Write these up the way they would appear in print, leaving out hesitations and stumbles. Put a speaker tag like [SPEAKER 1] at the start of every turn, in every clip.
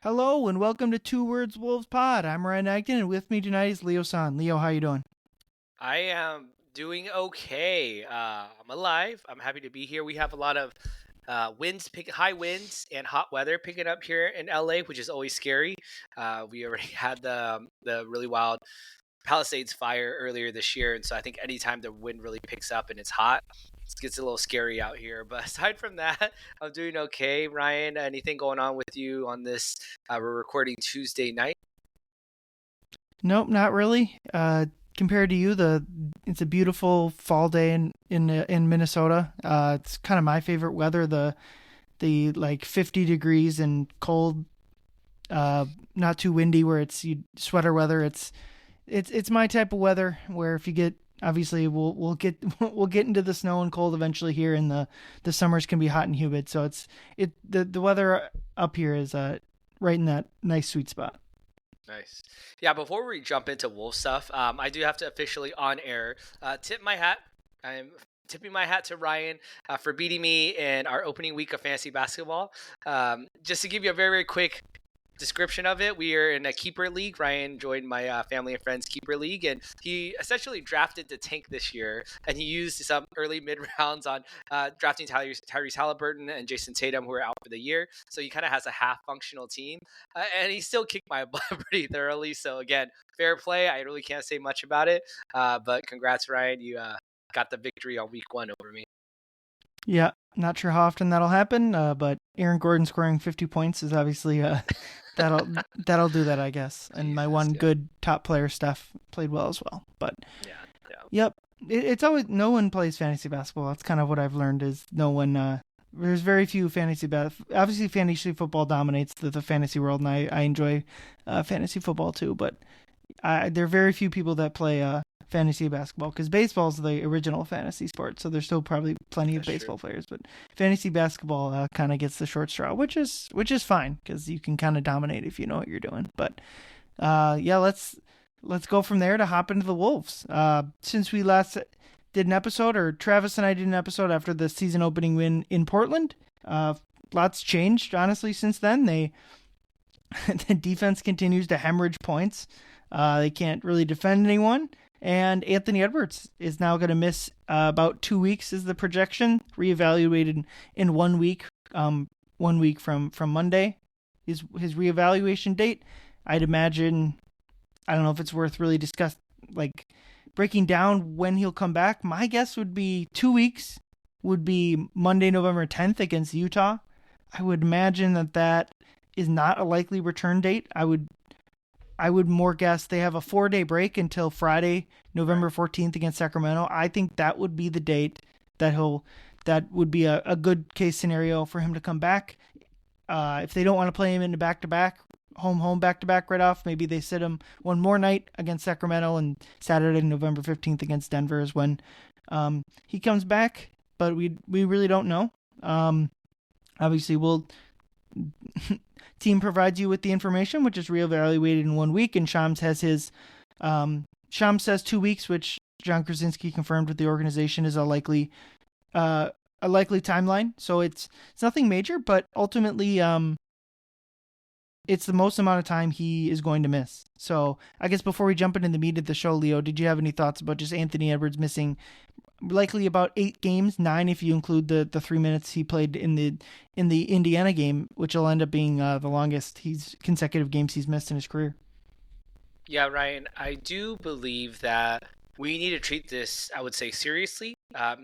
[SPEAKER 1] Hello and welcome to Two Words Wolves Pod. I'm Ryan Eichten and with me tonight is Leo Sun. Leo, how you doing?
[SPEAKER 2] I am doing okay. I'm alive. I'm happy to be here. We have a lot of high winds and hot weather picking up here in LA, which is always scary. We already had the really wild Palisades fire earlier this year, and so I think anytime the wind really picks up and it's hot, it gets a little scary out here. But aside from that, I'm doing okay. Ryan, anything going on with you on this? We're recording Tuesday night.
[SPEAKER 1] Nope, not really. Compared to you, it's a beautiful fall day in Minnesota. It's kind of my favorite weather. The like 50 degrees and cold, not too windy where it's sweater weather. It's my type of weather where if you get obviously we'll get we'll get into the snow and cold eventually here, and the summers can be hot and humid. So the weather up here is right in that nice sweet spot.
[SPEAKER 2] Nice. Yeah, before we jump into Wolf stuff, I do have to officially on air tip my hat. I'm tipping my hat to Ryan for beating me in our opening week of fantasy basketball. Just to give you a very, very quick description of it, we are in a keeper league. Ryan joined my family and friends keeper league, and he essentially drafted the tank this year, and he used some early mid rounds on drafting Tyrese Halliburton and Jason Tatum, who are out for the year. So he kind of has a half functional team, and he still kicked my butt pretty thoroughly. So again, fair play. I really can't say much about it, but congrats, Ryan. You got the victory on week 1 over me.
[SPEAKER 1] Yeah, not sure how often that'll happen, but Aaron Gordon scoring 50 points is obviously that'll that'll do that, I guess. And my
[SPEAKER 2] Jesus,
[SPEAKER 1] one
[SPEAKER 2] yeah,
[SPEAKER 1] good top player, Steph, played well as well. But
[SPEAKER 2] yeah, yeah.
[SPEAKER 1] yep, it's always no one plays fantasy basketball. That's kind of what I've learned is no one. There's very few obviously fantasy football dominates the fantasy world, and I enjoy fantasy football too. But there are very few people that play fantasy basketball because baseball's the original fantasy sport. So there's still probably plenty of
[SPEAKER 2] That's true.
[SPEAKER 1] baseball players, but fantasy basketball kind of gets the short straw, which is fine because you can kind of dominate if you know what you're doing. But yeah, let's go from there to hop into the Wolves. Since we last did an episode, or Travis and I did an episode after the season opening win in Portland, lots changed honestly since then. The defense continues to hemorrhage points. They can't really defend anyone. And Anthony Edwards is now going to miss about 2 weeks, is the projection, reevaluated in 1 week. 1 week from Monday, his reevaluation date. I'd imagine. I don't know if it's worth really like breaking down when he'll come back. My guess would be 2 weeks. Would be Monday, November 10th against Utah. I would imagine that is not a likely return date. I would more guess they have a 4-day break until Friday,
[SPEAKER 2] Right.
[SPEAKER 1] November 14th against Sacramento. I think that would be the date that would be a good case scenario for him to come back. If they don't want to play him in the back to back, home back to back right off, maybe they sit him one more night against Sacramento, and Saturday, November 15th against Denver is when he comes back. But we really don't know. Obviously, we'll team provides you with the information, which is reevaluated in 1 week, and Shams has his. Shams says 2 weeks, which John Krasinski confirmed with the organization is a likely timeline. So it's nothing major, but ultimately, it's the most amount of time he is going to miss. So I guess before we jump into the meat of the show, Leo, did you have any thoughts about just Anthony Edwards missing likely about 8 games, 9 if you include the 3 minutes he played in the Indiana game, which will end up being the longest consecutive games he's missed in his career.
[SPEAKER 2] Yeah, Ryan, I do believe that we need to treat this, I would say, seriously.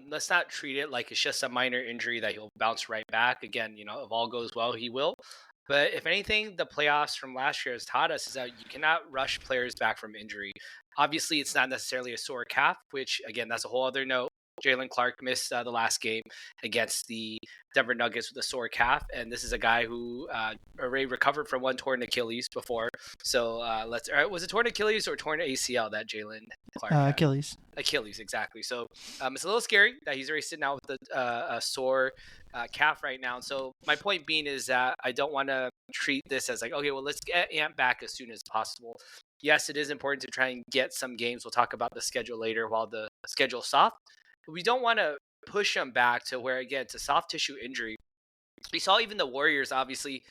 [SPEAKER 2] Let's not treat it like it's just a minor injury that he'll bounce right back. Again, if all goes well, he will. But if anything, the playoffs from last year has taught us is that you cannot rush players back from injury. Obviously, it's not necessarily a sore calf, which, again, that's a whole other note. Jalen Clark missed the last game against the Denver Nuggets with a sore calf, and this is a guy who already recovered from one torn Achilles before. So was it torn Achilles or torn ACL that Jalen Clark had?
[SPEAKER 1] Achilles.
[SPEAKER 2] Achilles, exactly. So it's a little scary that he's already sitting out with a sore calf right now. So my point being is that I don't want to treat this as like, okay, well, let's get Ant back as soon as possible. Yes, it is important to try and get some games. We'll talk about the schedule later while the schedule's soft. But we don't want to push him back to where, again, it's a soft tissue injury. We saw even the Warriors, obviously,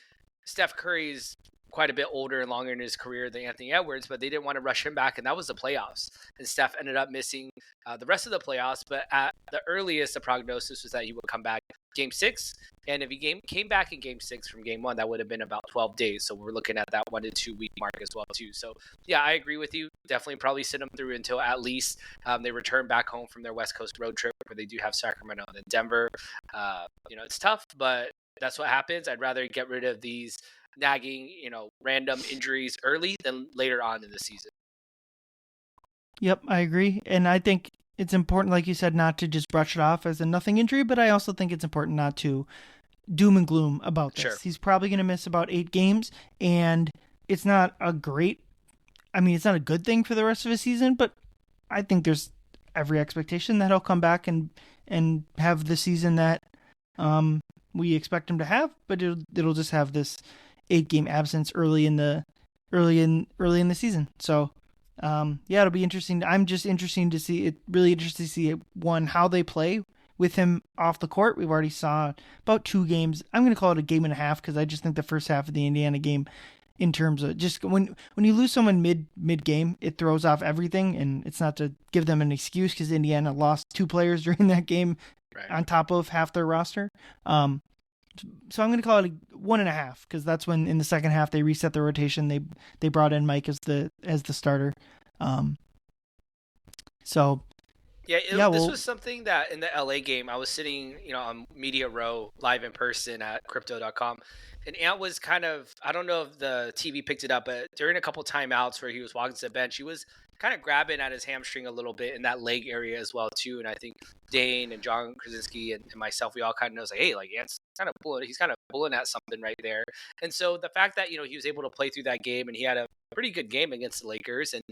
[SPEAKER 2] Steph Curry's quite a bit older and longer in his career than Anthony Edwards, but they didn't want to rush him back, and that was the playoffs. And Steph ended up missing the rest of the playoffs, but at the earliest, the prognosis was that he would come back game 6. And if he came back in game 6 from game 1, that would have been about 12 days. So we're looking at that 1 to 2 week mark as well, too. So, yeah, I agree with you. Definitely probably sit them through until at least they return back home from their West Coast road trip where they do have Sacramento and then Denver. It's tough, but that's what happens. I'd rather get rid of these nagging, random injuries early than later on in the season.
[SPEAKER 1] Yep, I agree. And I think it's important, like you said, not to just brush it off as a nothing injury, but I also think it's important not to doom and gloom about this.
[SPEAKER 2] Sure.
[SPEAKER 1] He's probably going to miss about 8 games, and it's not a good thing for the rest of the season, but I think there's every expectation that he'll come back and have the season that we expect him to have, but it'll just have this 8-game absence early in the season. So it'll be interesting. I'm just interested to see one, how they play with him off the court. We've already saw about 2 games. I'm going to call it a game and a half because I just think the first half of the Indiana game, in terms of just when you lose someone mid game, it throws off everything. And it's not to give them an excuse because Indiana lost 2 players during that game, right, on top of half their roster. So I'm going to call it a 1.5 because that's when in the second half they reset the rotation. They brought in Mike as the starter.
[SPEAKER 2] This was something that in the LA game, I was sitting, on Media Row live in person at crypto.com. And Ant was kind of, I don't know if the TV picked it up, but during a couple timeouts where he was walking to the bench, he was kind of grabbing at his hamstring a little bit in that leg area as well, too. And I think Dane and John Krasinski and myself, we all kind of knows like, hey, like Ant's he's kind of pulling at something right there. And so the fact that, he was able to play through that game and he had a pretty good game against the Lakers, and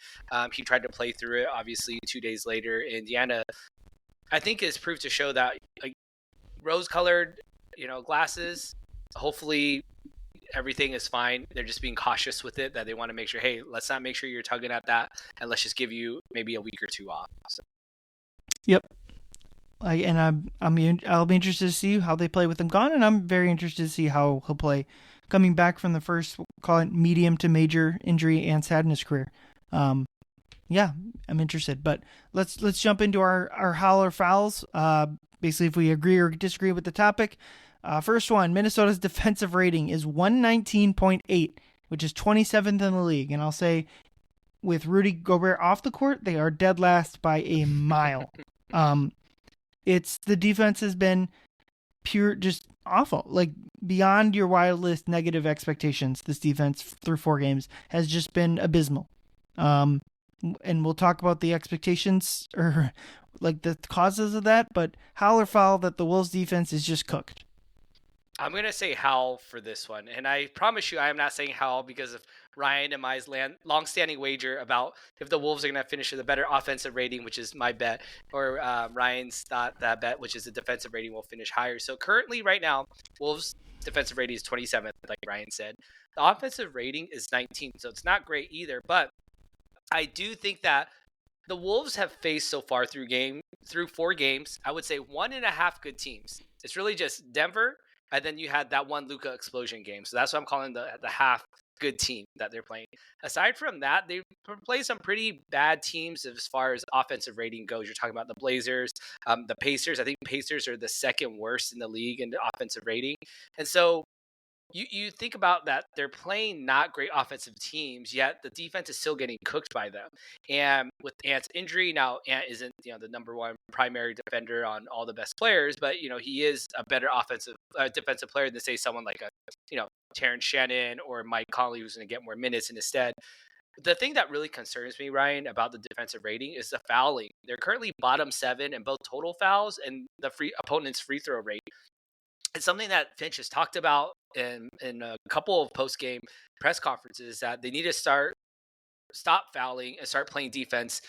[SPEAKER 2] he tried to play through it, obviously, 2 days later. Indiana, I think, is proved to show that, like, rose-colored, glasses, hopefully everything is fine. They're just being cautious with it, that they want to make sure, hey, let's not make sure you're tugging at that, and let's just give you maybe a week or 2 off. So.
[SPEAKER 1] Yep. I'll be interested to see how they play with him gone, and I'm very interested to see how he'll play coming back from the first, call it medium to major injury Ant's had in his career. I'm interested, but let's jump into our holler fouls. Basically, if we agree or disagree with the topic. First one, Minnesota's defensive rating is 119.8, which is 27th in the league. And I'll say, with Rudy Gobert off the court, they are dead last by a mile. The defense has been pure, just awful. Like, beyond your wildest negative expectations, this defense through 4 games has just been abysmal. And we'll talk about the expectations or like the causes of that, but howl or foul that the Wolves defense is just cooked.
[SPEAKER 2] I'm going to say howl for this one. And I promise you, I am not saying howl because of Ryan and my long-standing wager about if the Wolves are going to finish with a better offensive rating, which is my bet, or Ryan's thought that bet, which is the defensive rating will finish higher. So currently, right now, Wolves' defensive rating is 27th, like Ryan said. The offensive rating is 19th, so it's not great either. But I do think that the Wolves have faced so far through 4 games, I would say 1.5 good teams. It's really just Denver, and then you had that one Luka explosion game. So that's what I'm calling the half good team that they're playing. Aside from that, they play some pretty bad teams as far as offensive rating goes. You're talking about the Blazers, the Pacers. I think Pacers are the second worst in the league in the offensive rating. And so you think about that, they're playing not great offensive teams, yet the defense is still getting cooked by them. And with Ant's injury, now Ant isn't the number one primary defender on all the best players, but he is a better defensive player than say someone like Terrence Shannon or Mike Conley, who's going to get more minutes instead. The thing that really concerns me, Ryan, about the defensive rating is the fouling. They're currently bottom 7 in both total fouls and the opponent's free throw rate. It's something that Finch has talked about in a couple of post-game press conferences, that they need to stop fouling and start playing defense,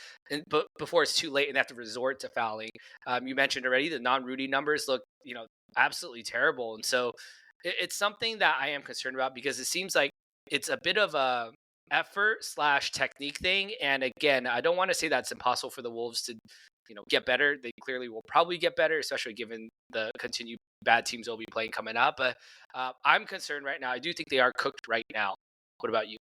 [SPEAKER 2] but before it's too late and they have to resort to fouling. You mentioned already the non-Rudy numbers look absolutely terrible, and so it's something that I am concerned about because it seems like it's a bit of a effort / technique thing. And again, I don't want to say that's impossible for the Wolves to get better. They clearly will probably get better, especially given the continued bad teams they'll be playing coming up. But I'm concerned right now. I do think they are cooked right now. What about you?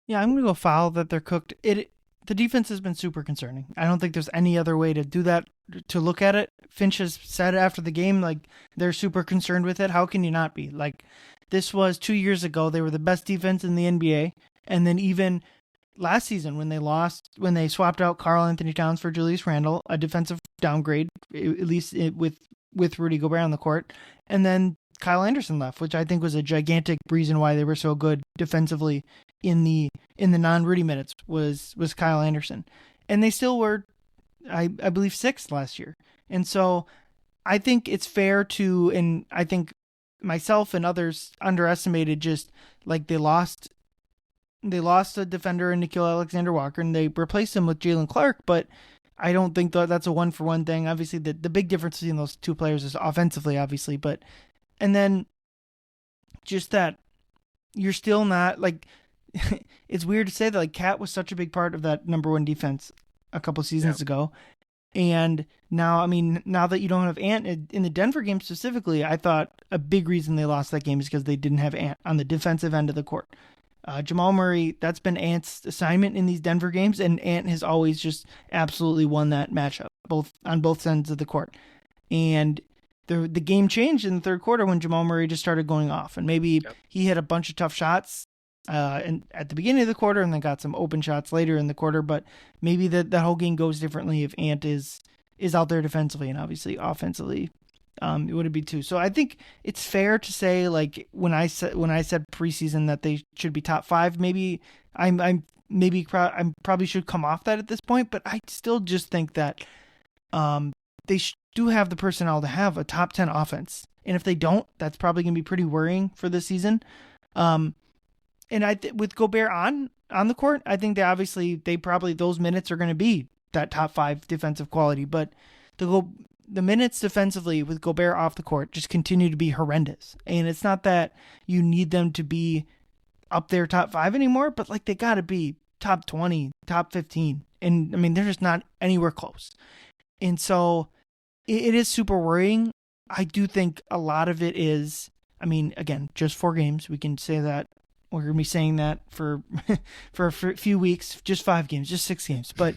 [SPEAKER 1] Yeah, I'm gonna go foul that they're cooked. The defense has been super concerning. I don't think there's any other way to do that, to look at it. Finch has said after the game, like, they're super concerned with it. How can you not be? Like, this was 2 years ago. They were the best defense in the NBA, and then even last season when they swapped out Karl Anthony Towns for Julius Randle, a defensive downgrade, at least with Rudy Gobert on the court, and then Kyle Anderson left, which I think was a gigantic reason why they were so good defensively in the non-Rudy minutes was Kyle Anderson, and they still were, I believe, sixth last year. And so I think it's fair to, and I think myself and others underestimated just like they lost a defender in Nickeil Alexander-Walker, and they replaced him with Jalen Clark, but I don't think that's a one-for-one thing. Obviously, the big difference between those two players is offensively, obviously, but and then just that you're still not like it's weird to say that like Cat was such a big part of that number one defense a couple seasons ago. And now, I mean, now that you don't have Ant in the Denver game specifically, I thought a big reason they lost that game is because they didn't have Ant on the defensive end of the court. Jamal Murray, that's been Ant's assignment in these Denver games, and Ant has always just absolutely won that matchup, on both ends of the court. And the game changed in the third quarter when Jamal Murray just started going off, and maybe he hit a bunch of tough shots and at the beginning of the quarter, and then got some open shots later in the quarter. But maybe that whole game goes differently if Ant is out there defensively, and obviously offensively, it would be too. So I think it's fair to say, like when I said preseason that they should be top five, maybe I probably should come off that at this point, but I still just think that they do have the personnel to have a top 10 offense, and if they don't, that's probably going to be pretty worrying for this season. And with Gobert on the court, I think they probably those minutes are going to be that top 5 defensive quality. But the minutes defensively with Gobert off the court just continue to be horrendous. And it's not that you need them to be up there top 5 anymore, but like they got to be top 20, top 15. And I mean, they're just not anywhere close. And so it is super worrying. I do think a lot of it is, I mean, again, just 4 games. We can say that. We're going to be saying that for a few weeks, just 5 games, just 6 games. But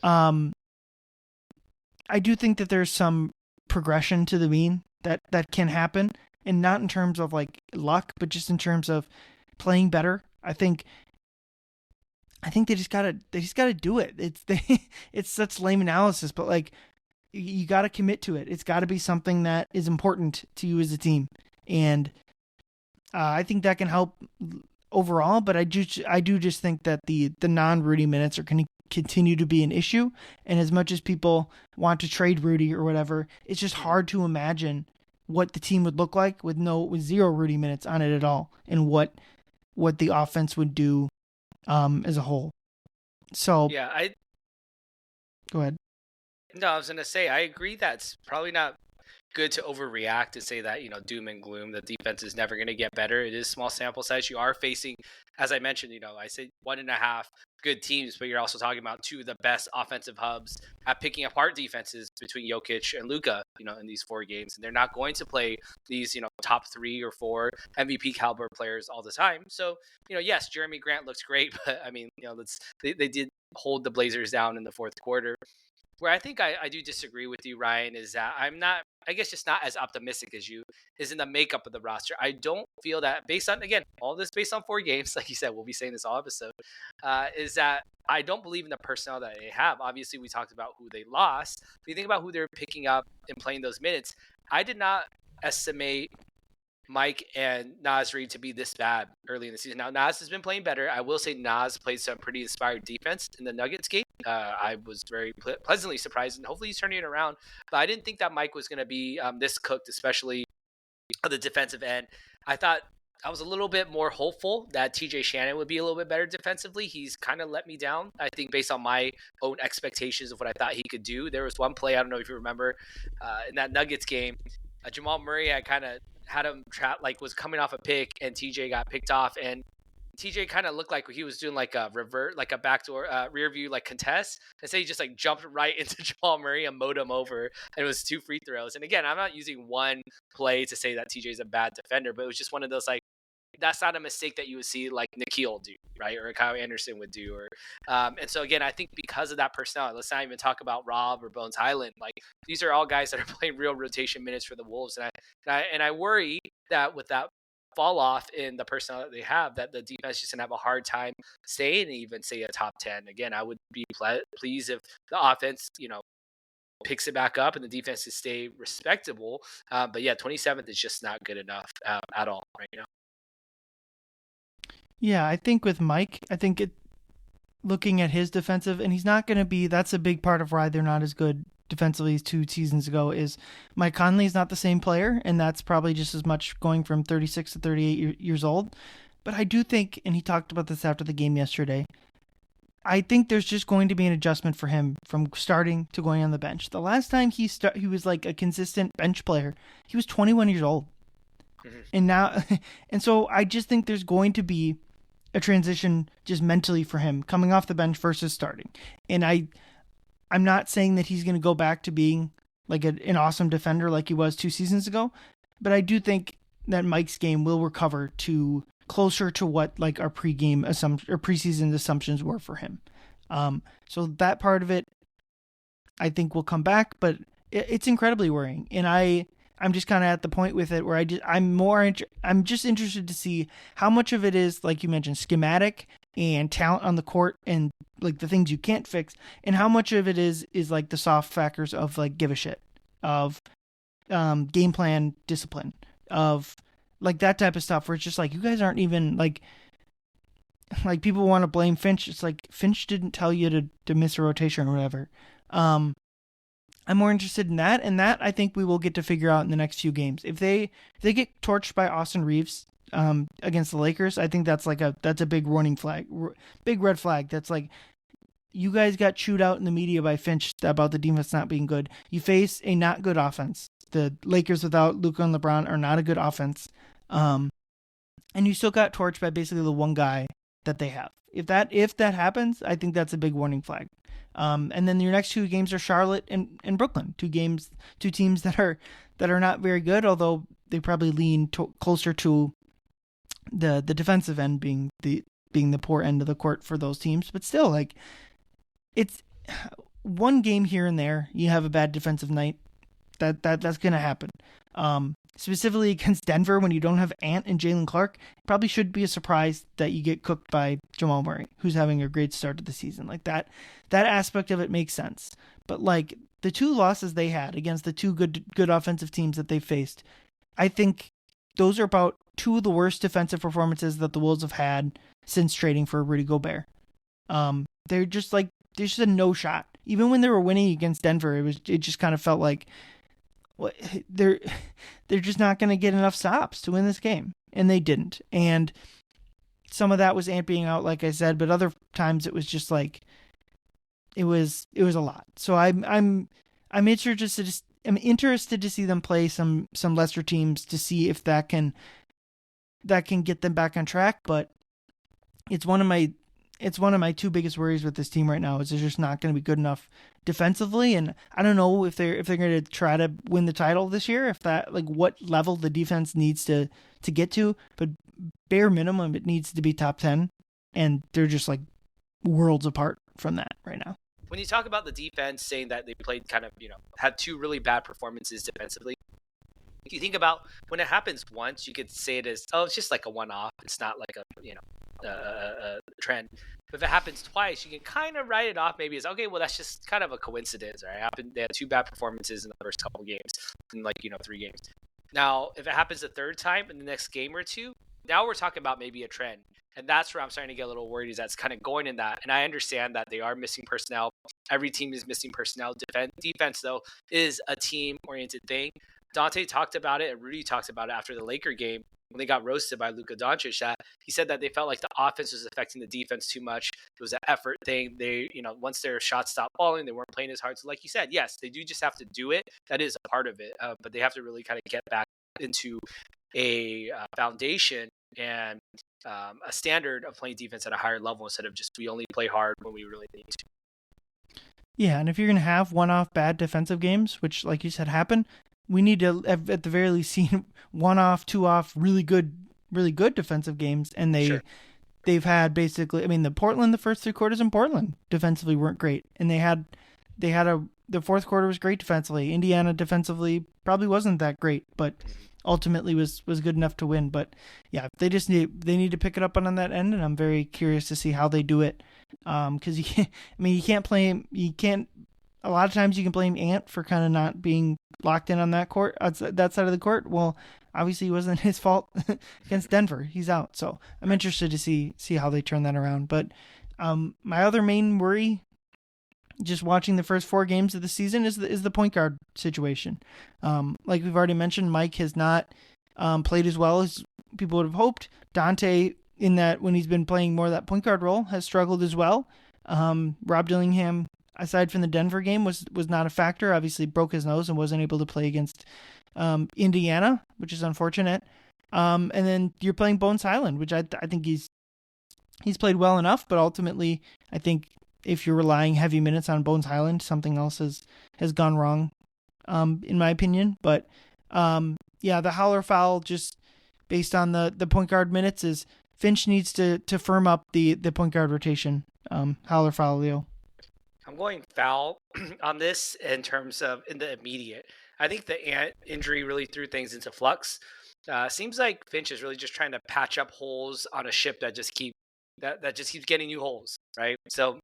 [SPEAKER 1] I do think that there's some progression to the mean that can happen, and not in terms of like luck, but just in terms of playing better. I think they just gotta do it. It's such lame analysis, but like you got to commit to it. It's got to be something that is important to you as a team, and I think that can help overall, but I do just think that the non-Rudy minutes are going to continue to be an issue. And as much as people want to trade Rudy or whatever, it's just hard to imagine what the team would look like with 0 Rudy minutes on it at all, and what the offense would do as a whole. So
[SPEAKER 2] yeah,
[SPEAKER 1] go ahead.
[SPEAKER 2] No, I was gonna say I agree. That's probably not good to overreact to say that, doom and gloom, the defense is never going to get better. It is small sample size. You are facing, as I mentioned, I say 1.5 good teams, but you're also talking about 2 of the best offensive hubs at picking apart defenses between Jokic and Luka, in these 4 games. And they're not going to play these, top 3 or 4 MVP caliber players all the time. So, yes, Jeremy Grant looks great, but I mean, they did hold the Blazers down in the fourth quarter. Where I think I do disagree with you, Ryan, is that I'm not, I guess, just not as optimistic as you, is in the makeup of the roster. I don't feel that, based on, again, all this based on 4 games, like you said, we'll be saying this all episode, is that I don't believe in the personnel that they have. Obviously, we talked about who they lost. If you think about who they're picking up and playing those minutes, I did not estimate Mike and Naz Reid to be this bad early in the season. Now, Naz has been playing better. I will say Naz played some pretty inspired defense in the Nuggets game. I was very pleasantly surprised, and hopefully he's turning it around. But I didn't think that Mike was going to be this cooked, especially on the defensive end. I thought I was a little bit more hopeful that TJ Shannon would be a little bit better defensively. He's kind of let me down, I think, based on my own expectations of what I thought he could do. There was one play, I don't know if you remember, in that Nuggets game, Jamal Murray, I kind of had him was coming off a pick, and TJ got picked off, and TJ kind of looked like he was doing like a revert, like a backdoor rear view, like contest. And so he just like jumped right into Jamal Murray and mowed him over. And it was 2 free throws. And again, I'm not using one play to say that TJ is a bad defender, but it was just one of those like that's not a mistake that you would see like Nikhil do, right? Or Kyle Anderson would do. Or and so again, I think because of that personnel, let's not even talk about Rob or Bones Highland. Like these are all guys that are playing real rotation minutes for the Wolves, and I worry that with that fall off in the personnel that they have, that the defense just gonna have a hard time staying even say a top 10. Again, I would be pleased if the offense, picks it back up and the defense to stay respectable. But yeah, 27th is just not good enough at all right now.
[SPEAKER 1] Yeah, I think with Mike, looking at his defensive, and he's not going to be, that's a big part of why they're not as good defensively as 2 seasons ago, is Mike Conley's not the same player, and that's probably just as much going from 36 to 38 years old. But I do think, and he talked about this after the game yesterday, I think there's just going to be an adjustment for him from starting to going on the bench. The last time he was like a consistent bench player, he was 21 years old. Mm-hmm. And now, and so I just think there's going to be a transition just mentally for him coming off the bench versus starting. And I'm not saying that he's going to go back to being like an awesome defender like he was 2 seasons ago, but I do think that Mike's game will recover to closer to what like our pregame assumption or preseason assumptions were for him. So that part of it, I think will come back, but it's incredibly worrying. And I'm just kind of at the point with it where I'm just interested to see how much of it is, like you mentioned, schematic and talent on the court and like the things you can't fix, and how much of it is like the soft factors of like give a shit, of game plan discipline, of like that type of stuff where it's just like you guys aren't even like people want to blame Finch. It's like Finch didn't tell you to miss a rotation or whatever. I'm more interested in that, and that I think we will get to figure out in the next few games. If they get torched by Austin Reeves against the Lakers, I think that's a big warning flag, big red flag. That's like you guys got chewed out in the media by Finch about the defense not being good. You face a not good offense. The Lakers without Luka and LeBron are not a good offense, and you still got torched by basically the one guy that they have. If that happens, I think that's a big warning flag. And then your next 2 games are Charlotte and Brooklyn, 2 teams that are not very good, although they probably lean closer to the defensive end being the poor end of the court for those teams. But still, like, it's one game here and there. You have a bad defensive night. That's going to happen. Specifically against Denver, when you don't have Ant and Jalen Clark, it probably should be a surprise that you get cooked by Jamal Murray, who's having a great start to the season. Like that aspect of it makes sense. But like the 2 losses they had against the 2 good offensive teams that they faced, I think those are about 2 of the worst defensive performances that the Wolves have had since trading for Rudy Gobert. They're just a no shot. Even when they were winning against Denver, it just kind of felt like they're just not going to get enough stops to win this game, and they didn't. And some of that was Ant being out, like I said, but other times it was just like it was a lot. So I'm interested to see them play some lesser teams to see if that can get them back on track. But it's one of my 2 biggest worries with this team right now is they're just not going to be good enough defensively, and I don't know if they're going to try to win the title this year, if that like what level the defense needs to get to, but bare minimum it needs to be top 10, and they're just like worlds apart from that right now.
[SPEAKER 2] When you talk about the defense saying that they played kind of, had 2 really bad performances defensively, if you think about when it happens once, you could say it as, oh, it's just like a one-off. It's not like a trend. But if it happens twice, you can kind of write it off maybe as, okay, well, that's just kind of a coincidence, right? They had 2 bad performances in the first couple games, in 3 games. Now, if it happens a third time in the next game or 2, now we're talking about maybe a trend. And that's where I'm starting to get a little worried, is that's kind of going in that. And I understand that they are missing personnel. Every team is missing personnel. Defense, though, is a team-oriented thing. Dante talked about it, and Rudy talked about it after the Laker game when they got roasted by Luka Doncic. He said that they felt like the offense was affecting the defense too much. It was an effort thing. They, once their shots stopped falling, they weren't playing as hard. So like you said, yes, they do just have to do it. That is a part of it. But they have to really kind of get back into a foundation and a standard of playing defense at a higher level instead of just we only play hard when we really need to.
[SPEAKER 1] Yeah, and if you're going to have one-off bad defensive games, which, like you said, happen, we need to, at the very least, see one-off, two-off, really good really good defensive games, and
[SPEAKER 2] Sure.
[SPEAKER 1] they've had basically, I mean, the first 3 quarters in Portland defensively weren't great, and the fourth quarter was great defensively. Indiana defensively probably wasn't that great, but
[SPEAKER 2] Mhm.
[SPEAKER 1] ultimately was good enough to win. But yeah, they need to pick it up on that end, and I'm very curious to see how they do it. Because you can't, I mean, you can't. A lot of times you can blame Ant for kind of not being locked in on that side of the court. Well, obviously it wasn't his fault against Denver. He's out, so I'm
[SPEAKER 2] Right.
[SPEAKER 1] interested to see how they turn that around. But my other main worry, just watching the first 4 games of the season, is the point guard situation. Like we've already mentioned, Mike has not played as well as people would have hoped. Dante, in that when he's been playing more of that point guard role, has struggled as well. Rob Dillingham, aside from the Denver game, was not a factor. Obviously, broke his nose and wasn't able to play against Indiana, which is unfortunate. And then you're playing Bones Highland, which I think he's played well enough, but ultimately, I think if you're relying heavy minutes on Bones Highland, something else has gone wrong, in my opinion. But yeah, the howler foul, just based on the point guard minutes, is Finch needs to firm up the point guard rotation. Howler foul, Leo.
[SPEAKER 2] I'm going foul on this in terms of in the immediate. I think the Ant injury really threw things into flux. Seems like Finch is really just trying to patch up holes on a ship that just keeps getting new holes, right? So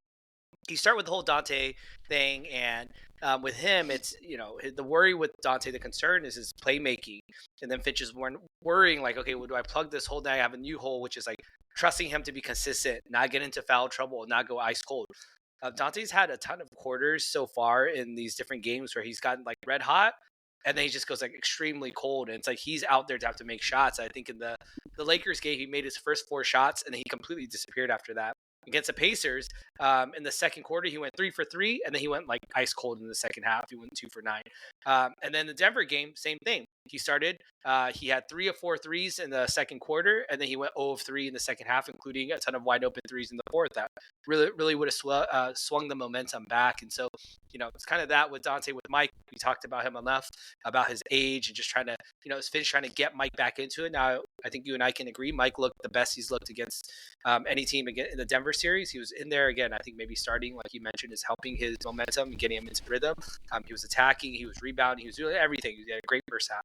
[SPEAKER 2] you start with the whole Dante thing, and with him, it's the worry with Dante. The concern is his playmaking, and then Finch is worrying like, okay, well, do I plug this hole? Now I have a new hole, which is like trusting him to be consistent, not get into foul trouble, and not go ice cold. Dante's had a ton of quarters so far in these different games where he's gotten like red hot, and then he just goes like extremely cold, and it's like he's out there to have to make shots. I think in the Lakers game, he made his first 4 shots, and then he completely disappeared after that. Against the Pacers, in the second quarter, he went 3 for 3, and then he went like ice cold in the second half. He went 2 for 9. And then the Denver game, same thing. He started, he had 3 of 4 threes in the second quarter, and then he went 0 of 3 in the second half, including a ton of wide open threes in the fourth. That really would have swung the momentum back. And so, it's kind of that with Dante, with Mike. We talked about him enough, about his age, and just trying to, his Finch trying to get Mike back into it. Now, I think you and I can agree, Mike looked the best he's looked against any team again in the Denver series. He was in there again. I think maybe starting, like you mentioned, is helping his momentum and getting him into rhythm. He was attacking, he was rebounding, he was doing everything. He had a great first half.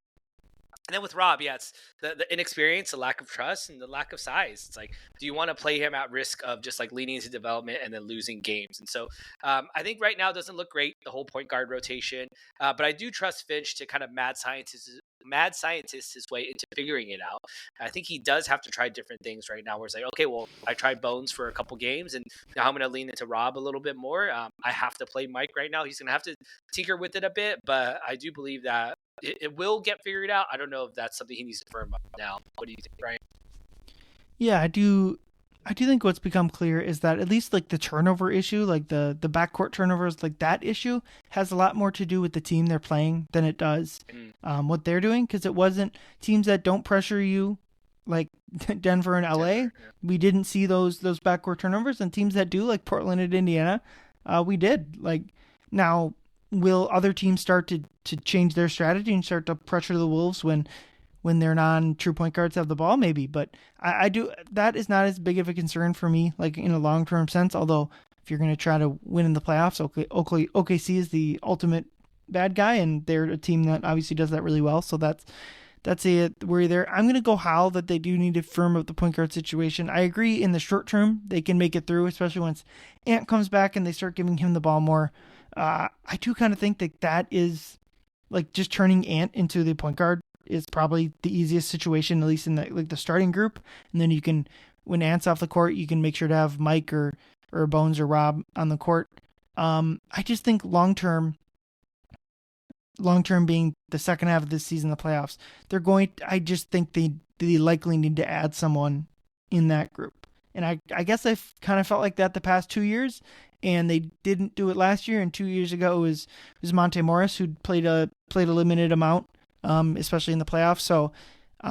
[SPEAKER 2] And then with Rob, yeah, it's the inexperience, the lack of trust, and the lack of size. It's like, do you want to play him at risk of just like leading into development and then losing games? And so I think right now it doesn't look great, the whole point guard rotation. But I do trust Finch to kind of mad scientist his way into figuring it out. I think he does have to try different things right now where it's like, okay, well, I tried Bones for a couple games, and now I'm going to lean into Rob a little bit more. I have to play Mike right now. He's going to have to tinker with it a bit, but I do believe that it will get figured out. I don't know if that's something he needs to firm up now. What do you think, Brian?
[SPEAKER 1] Yeah, I do. I do think what's become clear is that at least like the turnover issue, like the backcourt turnovers, like that issue has a lot more to do with the team they're playing than it does what they're doing. Because it wasn't teams that don't pressure you, like Denver and LA.
[SPEAKER 2] Denver, yeah.
[SPEAKER 1] We didn't see those backcourt turnovers, and teams that do, like Portland and Indiana, we did. Like now, will other teams start to change their strategy and start to pressure the Wolves when their non-true point guards have the ball? Maybe, but I do, that is not as big of a concern for me, like in a long-term sense. Although if you're going to try to win in the playoffs, OKC is the ultimate bad guy, and they're a team that obviously does that really well. So that's a worry there. I'm going to go Howell, that they do need to firm up the point guard situation. I agree in the short term they can make it through, especially once Ant comes back and they start giving him the ball more. I do kind of think that is like just turning Ant into the point guard is probably the easiest situation, at least in the starting group. And then you can, when Ant's off the court, you can make sure to have Mike or Bones or Rob on the court. I just think long term being the second half of this season, the playoffs, I just think they likely need to add someone in that group. And I guess I've kind of felt like that the past 2 years, and they didn't do it last year. And 2 years ago it was Monte Morris, who played a limited amount, especially in the playoffs. So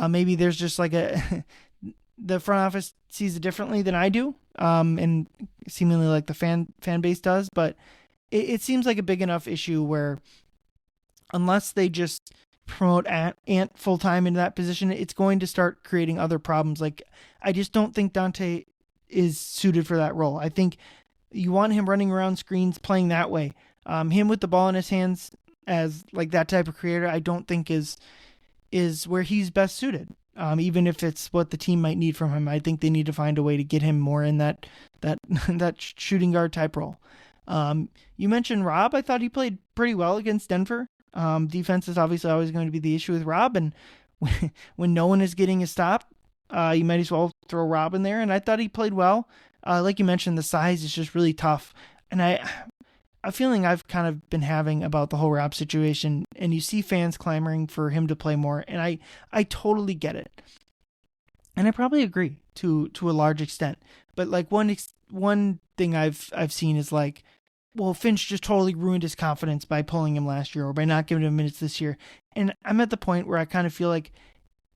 [SPEAKER 1] maybe there's just like the front office sees it differently than I do, and seemingly like the fan base does. But it seems like a big enough issue where unless they just promote Ant full time into that position, it's going to start creating other problems. Like, I just don't think Dante is suited for that role. I think you want him running around screens, playing that way. Him with the ball in his hands as like that type of creator, I don't think is where he's best suited. Even if it's what the team might need from him, I think they need to find a way to get him more in that that shooting guard type role. You mentioned Rob. I thought he played pretty well against Denver. Defense is obviously always going to be the issue with Rob, and when no one is getting a stop, you might as well throw Rob in there. And I thought he played well. Like you mentioned, the size is just really tough, and a feeling I've kind of been having about the whole Rob situation, and you see fans clamoring for him to play more, and I totally get it, and I probably agree to a large extent. But like one thing I've seen is like, well, Finch just totally ruined his confidence by pulling him last year or by not giving him minutes this year, and I'm at the point where I kind of feel like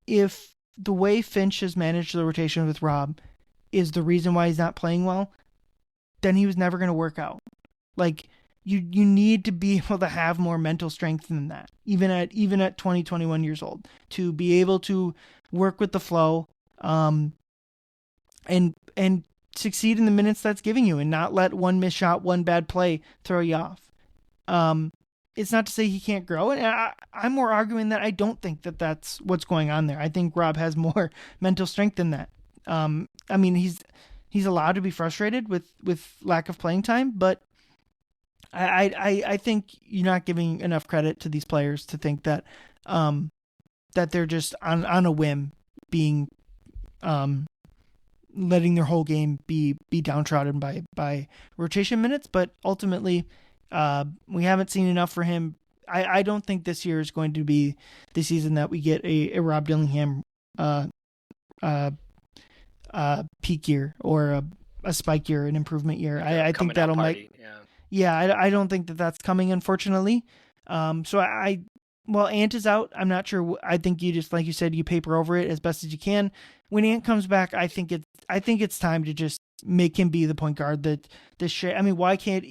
[SPEAKER 1] if the way Finch has managed the rotation with Rob is the reason why he's not playing well, then he was never going to work out. Like, you need to be able to have more mental strength than that, even at 20, 21 years old, to be able to work with the flow, and succeed in the minutes that's giving you, and not let one missed shot, one bad play throw you off. It's not to say he can't grow, and I'm more arguing that I don't think that that's what's going on there. I think Rob has more mental strength than that. I mean, he's allowed to be frustrated with lack of playing time, but I think you're not giving enough credit to these players to think that that they're just on a whim being letting their whole game be downtrodden by rotation minutes. But ultimately, we haven't seen enough for him. I don't think this year is going to be the season that we get a Rob Dillingham peak year or a spike year, an improvement year. I think that'll make. Yeah, I don't think that that's coming, unfortunately. So well, Ant is out. I'm not sure. I think you just, like you said, you paper over it as best as you can. When Ant comes back, I think it's time to just make him be the point guard that Shea. I mean, why can't?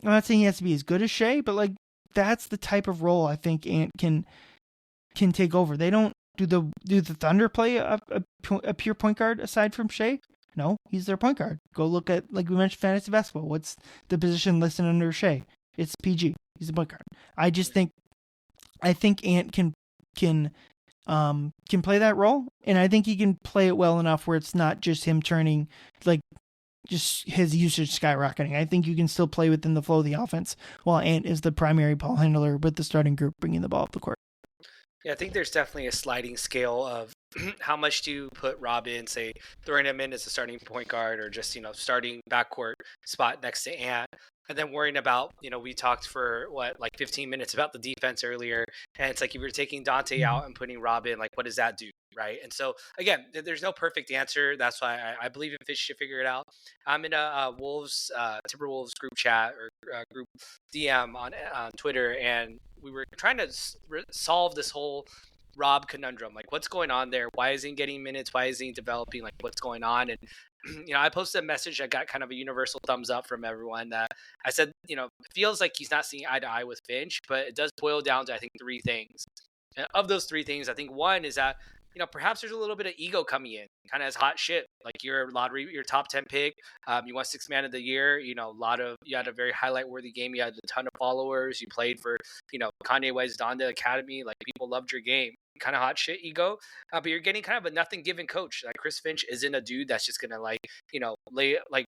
[SPEAKER 1] I'm not saying he has to be as good as Shea, but like that's the type of role I think Ant can take over. They don't do the Thunder play a pure point guard aside from Shea. No, he's their point guard. Go look at, like we mentioned, fantasy basketball. What's the position listed under Shea? It's PG. He's the point guard. I think Ant can play that role, and I think he can play it well enough where it's not just him turning, like, just his usage skyrocketing. I think you can still play within the flow of the offense while Ant is the primary ball handler with the starting group bringing the ball up the court.
[SPEAKER 2] Yeah, I think there's definitely a sliding scale of how much do you put Rob in, say, throwing him in as a starting point guard or just, starting backcourt spot next to Ant. And then worrying about, we talked for 15 minutes about the defense earlier. And it's like, if you're taking Dante out and putting Rob in, like, what does that do? Right. And so, again, there's no perfect answer. That's why I believe in Fish to figure it out. I'm in a Timberwolves group chat or group DM on Twitter, and we were trying to solve this whole Rob conundrum. Like, what's going on there? Why isn't he getting minutes? Why isn't he developing? Like, what's going on? And, I posted a message that got kind of a universal thumbs up from everyone. That I said, it feels like he's not seeing eye to eye with Finch, but it does boil down to, I think, three things. And of those three things, I think one is that, perhaps there's a little bit of ego coming in, kind of as hot shit. Like, you're top 10 pick. You won Sixth Man of the Year. You had a very highlight worthy game. You had a ton of followers. You played for, Kanye West's Donda Academy. Like, people loved your game. Kind of hot shit ego. But you're getting kind of a nothing given coach. Like, Chris Finch isn't a dude that's just gonna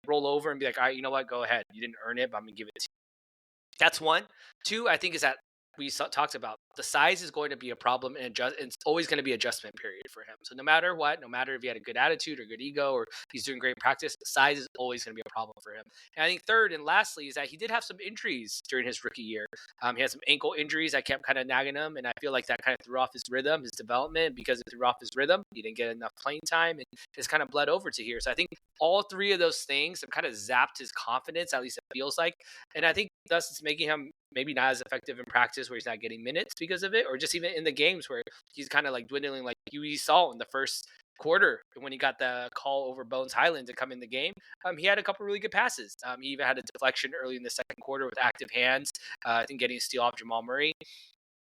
[SPEAKER 2] roll over and be like, all right, you know what, go ahead. You didn't earn it, but I'm gonna give it to you. That's one. Two, I think, is that we talked about the size is going to be a problem, and it's always going to be adjustment period for him. So no matter what, no matter if he had a good attitude or good ego or he's doing great practice, size is always going to be a problem for him. And I think third and lastly is that he did have some injuries during his rookie year. He had some ankle injuries that kept kind of nagging him, and I feel like that kind of threw off his rhythm, his development. Because it threw off his rhythm, he didn't get enough playing time, and it's kind of bled over to here. So I think all three of those things have kind of zapped his confidence, at least it feels like. And I think thus it's making him maybe not as effective in practice where he's not getting minutes because of it, or just even in the games where he's kind of like dwindling, like you saw in the first quarter when he got the call over Bones Highland to come in the game. He had a couple really good passes. He even had a deflection early in the second quarter with active hands, I think getting a steal off Jamal Murray.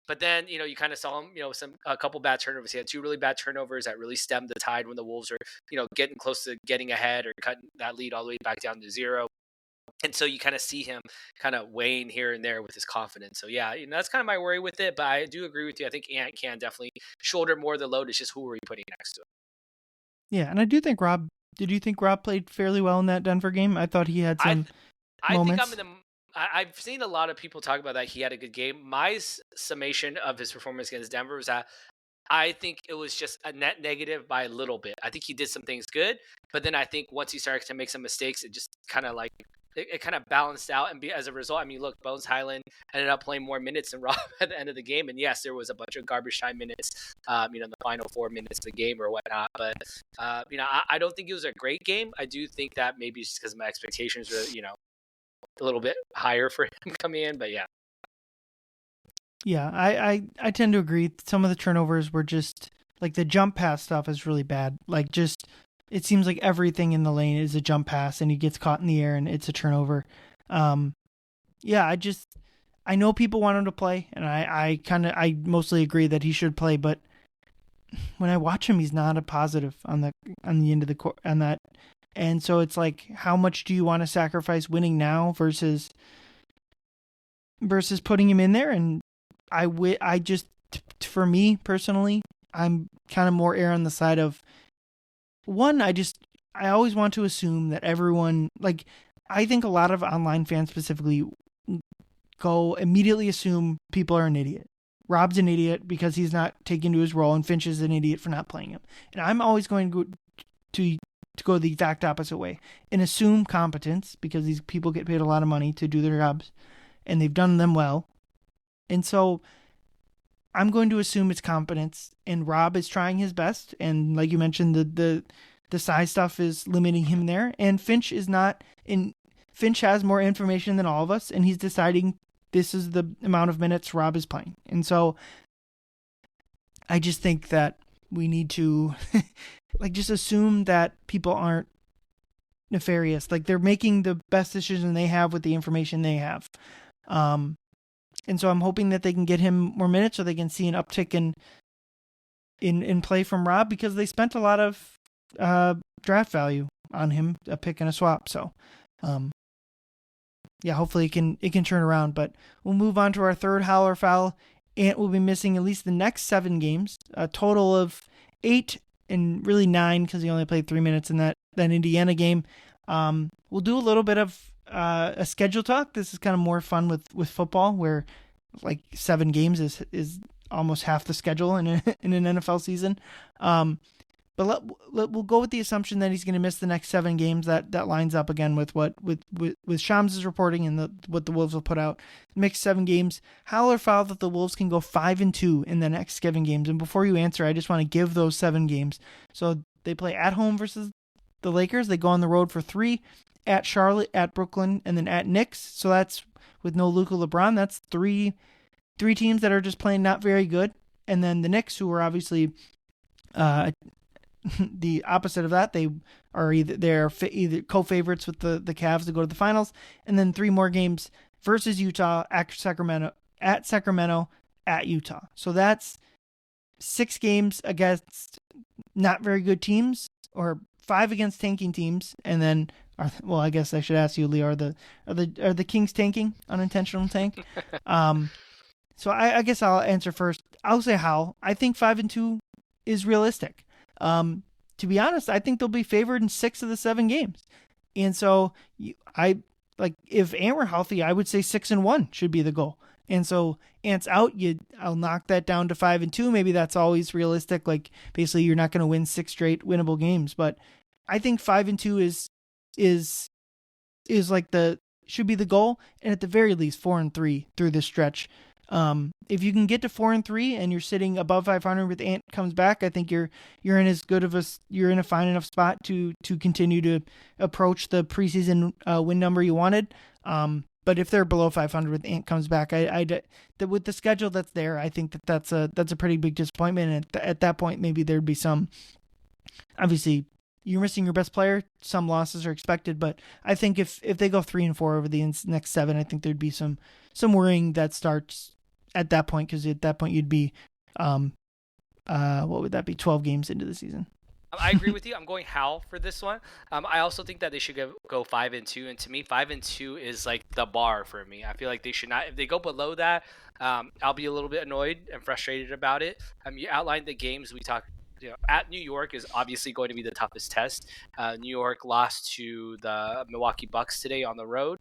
[SPEAKER 2] But then, you kind of saw him, a couple bad turnovers. He had two really bad turnovers that really stemmed the tide when the Wolves are, getting close to getting ahead or cutting that lead all the way back down to 0. And so you kind of see him kind of weighing here and there with his confidence. So yeah, that's kind of my worry with it. But I do agree with you. I think Ant can definitely shoulder more of the load. It's just who are we putting next to him?
[SPEAKER 1] Yeah, and I do think Rob. Did you think Rob played fairly well in that Denver game? I thought he had some
[SPEAKER 2] I think
[SPEAKER 1] moments.
[SPEAKER 2] I've seen a lot of people talk about that he had a good game. My summation of his performance against Denver was that I think it was just a net negative by a little bit. I think he did some things good, but then I think once he started to make some mistakes, it just kind of like it kind of balanced out. And as a result, I mean, look, Bones Highland ended up playing more minutes than Rob at the end of the game. And yes, there was a bunch of garbage time minutes, in the final 4 minutes of the game or whatnot. But I don't think it was a great game. I do think that maybe it's just because my expectations were, a little bit higher for him coming in. But yeah.
[SPEAKER 1] Yeah, I tend to agree. Some of the turnovers were just like the jump pass stuff is really bad. Like just it seems like everything in the lane is a jump pass and he gets caught in the air and it's a turnover. Yeah, I know people want him to play and I mostly agree that he should play, but when I watch him he's not a positive on the end of the court on that. And so it's like how much do you want to sacrifice winning now versus putting him in there? And I just, for me personally, I'm kind of more err on the side of one. I always want to assume that everyone, like, I think a lot of online fans specifically go immediately assume people are an idiot. Rob's an idiot because he's not taking to his role, and Finch is an idiot for not playing him. And I'm always going to go the exact opposite way and assume competence because these people get paid a lot of money to do their jobs and they've done them well. And so I'm going to assume it's competence, and Rob is trying his best. And like you mentioned, the size stuff is limiting him there. And Finch is not in. Finch has more information than all of us, and he's deciding this is the amount of minutes Rob is playing. And so I just think that we need to like just assume that people aren't nefarious. Like they're making the best decision they have with the information they have. And so I'm hoping that they can get him more minutes so they can see an uptick in play from Rob because they spent a lot of draft value on him, a pick and a swap. So, yeah, hopefully it can turn around. But we'll move on to our third Howler foul. Ant will be missing at least the next 7 games, a total of 8 and really 9 because he only played 3 minutes in that Indiana game. We'll do a little bit of a schedule talk. This is kind of more fun with football, where like 7 games is almost half the schedule in an NFL season. But we'll go with the assumption that he's going to miss the next 7 games. That lines up again with what with Shams' reporting and what the Wolves will put out. Mixed 7 games. Howler foul that the Wolves can go 5-2 in the next 7 games. And before you answer, I just want to give those 7 games. So they play at home versus the Lakers. They go on the road for 3. At Charlotte, at Brooklyn, and then at Knicks. So that's with no Luka LeBron. That's three teams that are just playing not very good. And then the Knicks, who are obviously the opposite of that. They are either co-favorites with the Cavs to go to the finals. And then 3 more games versus Utah, at Sacramento, at Utah. So that's 6 games against not very good teams, or 5 against tanking teams, and then I guess I should ask you, Leo, are the Kings tanking? Unintentional tank? So I guess I'll answer first. I'll say how. I think 5-2 is realistic. To be honest, I think they'll be favored in 6 of the 7 games. And so if Ant were healthy, I would say 6-1 should be the goal. And so Ant's out, I'll knock that down to 5-2. Maybe that's always realistic. Like basically you're not going to win 6 straight winnable games, but I think 5-2 is like should be the goal, and at the very least 4-3 through this stretch. If you can get to 4-3 and you're sitting above 500 with Ant comes back, I think you're in you're in a fine enough spot to continue to approach the preseason win number you wanted. But if they're below 500 with Ant comes back, with the schedule that's there, I think that's a pretty big disappointment. And at that point, maybe there'd be some. Obviously, you're missing your best player. Some losses are expected, but I think if they go 3-4 over the next 7, I think there'd be some worrying that starts at that point, because at that point you'd be, what would that be? 12 games into the season.
[SPEAKER 2] I agree with you. I'm going Hal for this one. I also think that they should go 5-2, and to me, 5-2 is like the bar for me. I feel like they should not. If they go below that, I'll be a little bit annoyed and frustrated about it. You outlined the games we talked. At New York is obviously going to be the toughest test. New York lost to the Milwaukee Bucks today on the road.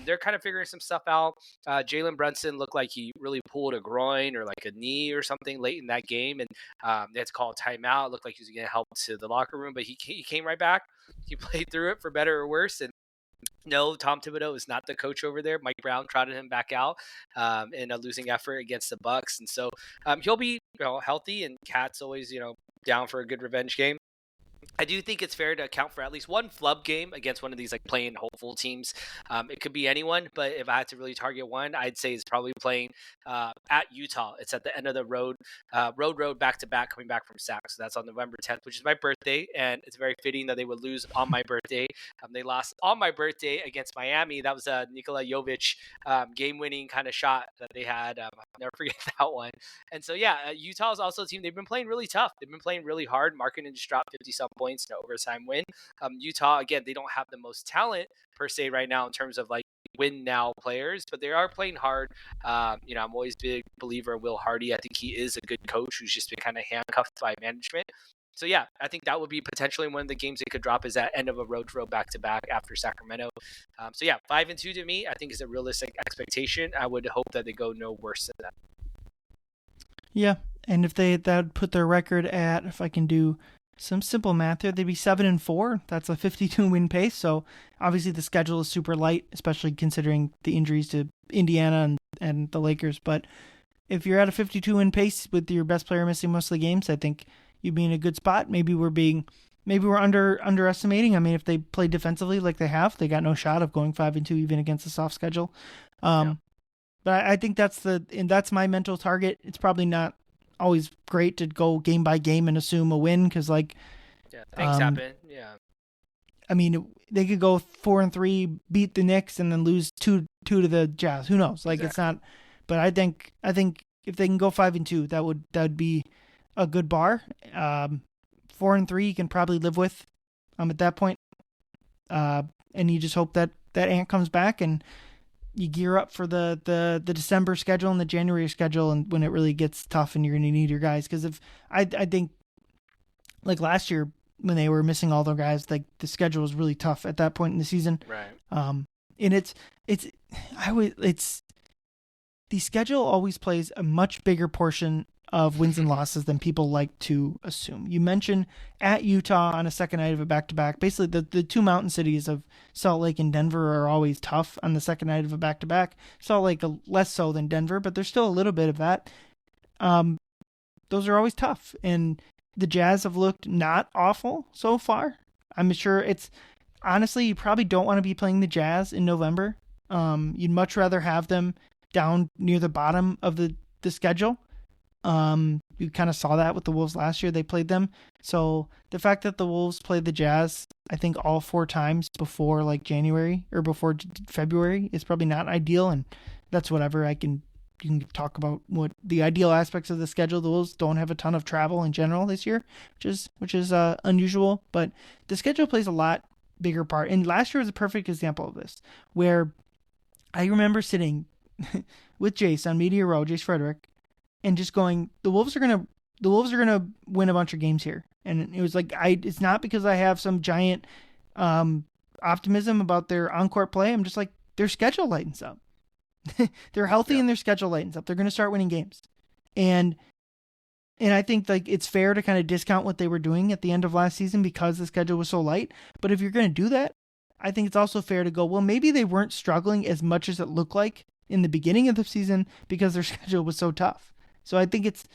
[SPEAKER 2] They're kind of figuring some stuff out. Jalen Brunson looked like he really pulled a groin or like a knee or something late in that game, and they had to call a timeout. It looked like he was going to help to the locker room, but he came right back. He played through it for better or worse, and no, Tom Thibodeau is not the coach over there. Mike Brown trotted him back out in a losing effort against the Bucks, and so he'll be healthy. And Cat's always down for a good revenge game. I do think it's fair to account for at least one flub game against one of these like playing hopeful teams. It could be anyone, but if I had to really target one, I'd say it's probably playing at Utah. It's at the end of the road back to back, coming back from SAC. So that's on November 10th, which is my birthday, and it's very fitting that they would lose on my birthday. They lost on my birthday against Miami. That was a Nikola Jovic game-winning kind of shot that they had. I'll never forget that one. And so Utah is also a team. They've been playing really tough. They've been playing really hard. Markkanen just dropped 50-some points in an overtime win. Utah, again, they don't have the most talent per se right now in terms of like win now players, but they are playing hard. I'm always a big believer of Will Hardy. I think he is a good coach who's just been kind of handcuffed by management. So I think that would be potentially one of the games they could drop is that end of a road back to back after Sacramento. 5-2 to me, I think is a realistic expectation. I would hope that they go no worse than that.
[SPEAKER 1] Yeah, and if that would put their record at, if I can do some simple math here, they'd be 7-4. That's a 52-win pace. So obviously the schedule is super light, especially considering the injuries to Indiana and the Lakers. But if you're at a 52-win pace with your best player missing most of the games, I think you'd be in a good spot. Maybe we're underestimating. I mean, if they play defensively like they have, they got no shot of going 5-2 even against a soft schedule. But I think that's my mental target. It's probably not always great to go game by game and assume a win because things
[SPEAKER 2] happen.
[SPEAKER 1] I mean, they could go 4-3, beat the Knicks, and then lose 2 to the Jazz. Who knows? Like It's not. But I think if they can go 5-2, that would be a good bar. 4-3 you can probably live with. At that point, and you just hope that Ant comes back and you gear up for the December schedule and the January schedule, and when it really gets tough and you're going to need your guys. Because if I think like last year when they were missing all their guys, like the schedule was really tough at that point in the season.
[SPEAKER 2] Right.
[SPEAKER 1] And the schedule always plays a much bigger portion of wins and losses than people like to assume. You mentioned at Utah on a second night of a back-to-back. Basically, the two mountain cities of Salt Lake and Denver are always tough on the second night of a back-to-back. Salt Lake less so than Denver, but there's still a little bit of that. Those are always tough, and the Jazz have looked not awful so far. I'm sure honestly, you probably don't want to be playing the Jazz in November. You'd much rather have them down near the bottom of the schedule. You kind of saw that with the Wolves last year. They played them. So the fact that the Wolves played the Jazz, I think all 4 times before like January or before February is probably not ideal. And that's whatever. You can talk about what the ideal aspects of the schedule. The Wolves don't have a ton of travel in general this year, which is unusual, but the schedule plays a lot bigger part. And last year was a perfect example of this, where I remember sitting with Jace on Media Row, Jace Frederick, and just going, the Wolves are gonna win a bunch of games here. And it was like, it's not because I have some giant optimism about their on-court play. I'm just like, their schedule lightens up. They're healthy and their schedule lightens up. They're gonna start winning games. And I think like it's fair to kind of discount what they were doing at the end of last season because the schedule was so light. But if you're gonna do that, I think it's also fair to go, well, maybe they weren't struggling as much as it looked like in the beginning of the season because their schedule was so tough. So I think it's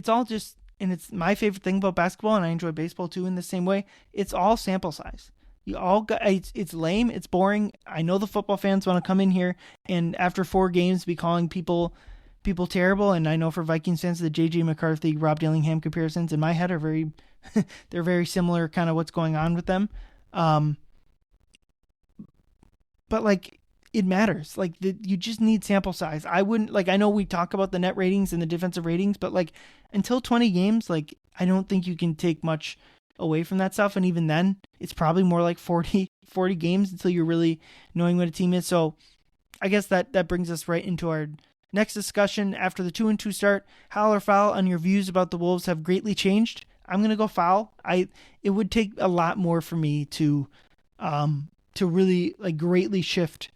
[SPEAKER 1] all just, and it's my favorite thing about basketball, and I enjoy baseball too in the same way. It's all sample size. You all got, it's lame, it's boring. I know the football fans want to come in here and after 4 games be calling people terrible, and I know for Vikings fans the J.J. McCarthy, Rob Dillingham comparisons in my head are very, they're very similar, kind of what's going on with them. But like, it matters. Like you just need sample size. I wouldn't I know we talk about the net ratings and the defensive ratings, but until 20 games, I don't think you can take much away from that stuff. And even then, it's probably more like 40 games until you're really knowing what a team is. So I guess that brings us right into our next discussion. After the 2-2 start, Hal or foul on your views about the Wolves have greatly changed. I'm gonna go foul. It would take a lot more for me to really greatly shift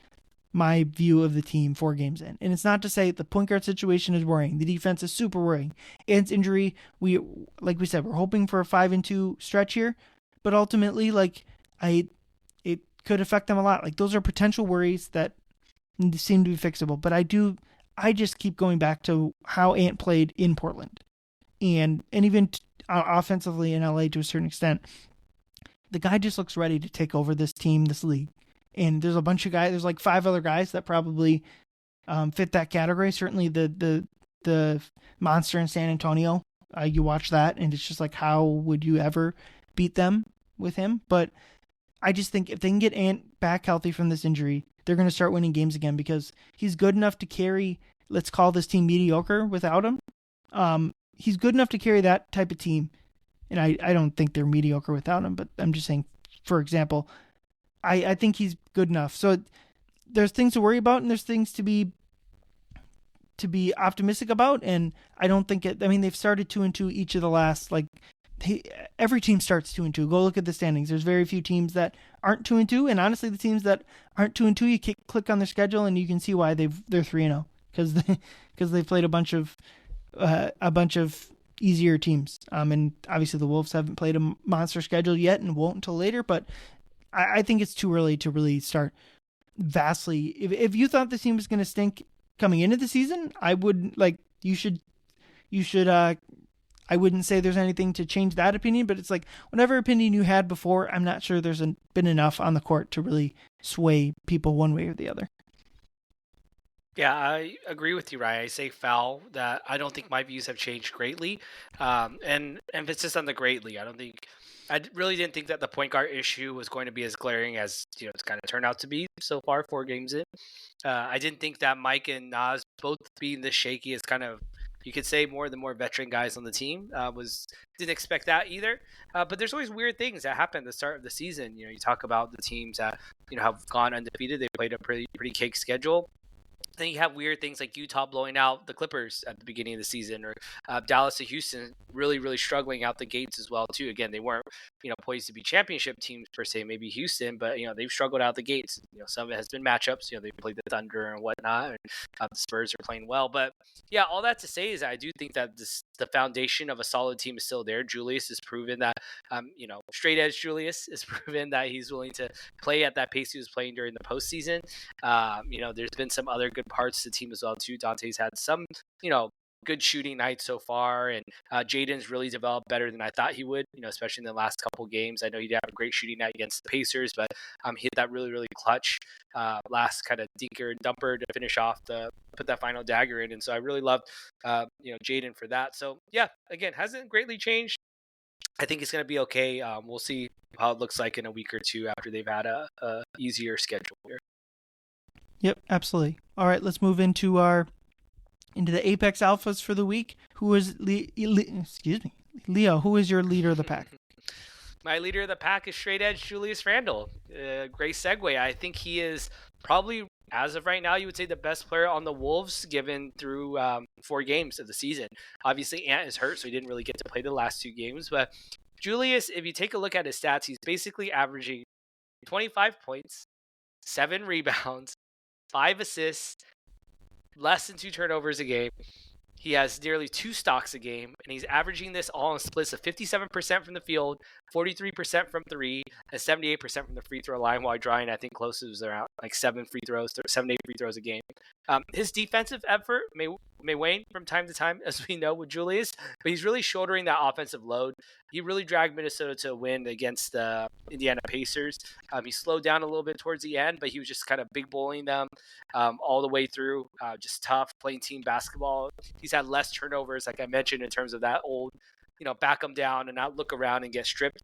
[SPEAKER 1] my view of the team 4 games in. And it's not to say the point guard situation is worrying. The defense is super worrying. Ant's injury, like we said, we're hoping for a 5-2 stretch here, but ultimately it could affect them a lot. Those are potential worries that seem to be fixable. But I just keep going back to how Ant played in Portland, and even offensively in LA to a certain extent. The guy just looks ready to take over this team, this league. And there's a bunch of guys. There's 5 other guys that probably fit that category. Certainly the monster in San Antonio. You watch that, and it's just how would you ever beat them with him? But I just think if they can get Ant back healthy from this injury, they're going to start winning games again, because he's good enough to carry, let's call this team mediocre without him. He's good enough to carry that type of team. And I don't think they're mediocre without him, but I'm just saying, for example, I think he's good enough. So there's things to worry about, and there's things to be optimistic about. And I don't think they've started 2-2 each of the last, every team starts 2-2. Go look at the standings. There's very few teams that aren't 2-2. And honestly, the teams that aren't 2-2, you click on their schedule and you can see why they're 3-0, because they've played a bunch of easier teams. And obviously the Wolves haven't played a monster schedule yet and won't until later, but I think it's too early to really start vastly. If you thought the team was going to stink coming into the season, I would you should I wouldn't say there's anything to change that opinion, but it's whatever opinion you had before, I'm not sure there's been enough on the court to really sway people one way or the other.
[SPEAKER 2] Yeah, I agree with you, Ryan. I say foul. That I don't think my views have changed greatly, and emphasis on the greatly. I really didn't think that the point guard issue was going to be as glaring as it's kind of turned out to be so far, 4 games in. I didn't think that Mike and Nas both being this shaky is kind of, you could say, more the more veteran guys on the team. Didn't expect that either. But there's always weird things that happen at the start of the season. You talk about the teams that have gone undefeated. They played a pretty cake schedule. Then you have weird things like Utah blowing out the Clippers at the beginning of the season, or Dallas to Houston really, really struggling out the gates as well too. Again, they weren't poised to be championship teams per se, maybe Houston, but they've struggled out the gates. Some of it has been matchups. They played the Thunder and whatnot, and the Spurs are playing well. But yeah, all that to say is I do think that the foundation of a solid team is still there. Julius has proven that, straight edge Julius has proven that he's willing to play at that pace he was playing during the postseason. There's been some other good parts to the team as well too. Dante's had some, good shooting nights so far, and Jaden's really developed better than I thought he would, especially in the last couple games. I know he did have a great shooting night against the Pacers, but he hit that really, really clutch last kind of dinker and dumper to finish off put that final dagger in. And so I really loved, Jaden for that. So yeah, again, hasn't greatly changed. I think it's going to be okay. We'll see how it looks like in a week or two after they've had a easier schedule here.
[SPEAKER 1] Yep, absolutely. All right, let's move into the Apex Alphas for the week. Who is Leo? Who is your leader of the pack?
[SPEAKER 2] My leader of the pack is straight edge Julius Randle. Great segue. I think he is probably, as of right now, you would say the best player on the Wolves given through 4 games of the season. Obviously, Ant is hurt, so he didn't really get to play the last 2 games. But Julius, if you take a look at his stats, he's basically averaging 25 points, 7 rebounds, 5 assists, less than 2 turnovers a game. He has nearly 2 stocks a game, and he's averaging this all in splits of 57% from the field, 43% from 3, and 78% from the free throw line, while drawing, I think, close to around 7 to 8 free throws a game. His defensive effort may wane from time to time, as we know with Julius, but he's really shouldering that offensive load. He really dragged Minnesota to a win against the Indiana Pacers. He slowed down a little bit towards the end, but he was just kind of big bullying them all the way through. Just tough, playing team basketball. He's had less turnovers, like I mentioned, in terms of that old, back them down and not look around and get stripped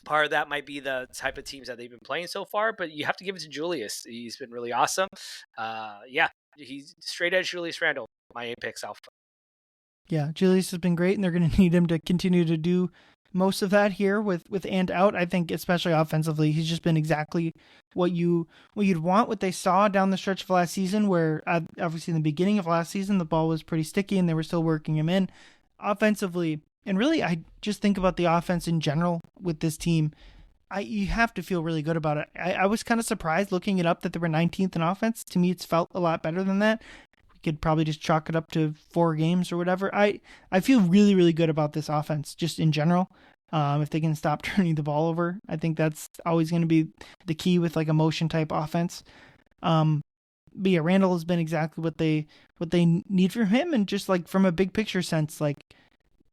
[SPEAKER 2] Part of that might be the type of teams that they've been playing so far, but you have to give it to Julius. He's been really awesome. Yeah, he's straight edge Julius Randle, my Apex Alpha.
[SPEAKER 1] Yeah, Julius has been great, and they're going to need him to continue to do most of that here with Ant out. I think, especially offensively, he's just been exactly what you'd want. What they saw down the stretch of last season, where obviously in the beginning of last season the ball was pretty sticky, and they were still working him in offensively. And really, I just think about the offense in general with this team. You have to feel really good about it. I was kind of surprised looking it up that they were 19th in offense. To me, it's felt a lot better than that. We could probably just chalk it up to 4 games or whatever. I feel really, really good about this offense just in general. If they can stop turning the ball over, I think that's always going to be the key with like a motion type offense. But yeah, Randle has been exactly what they need from him, and just like from a big picture sense, like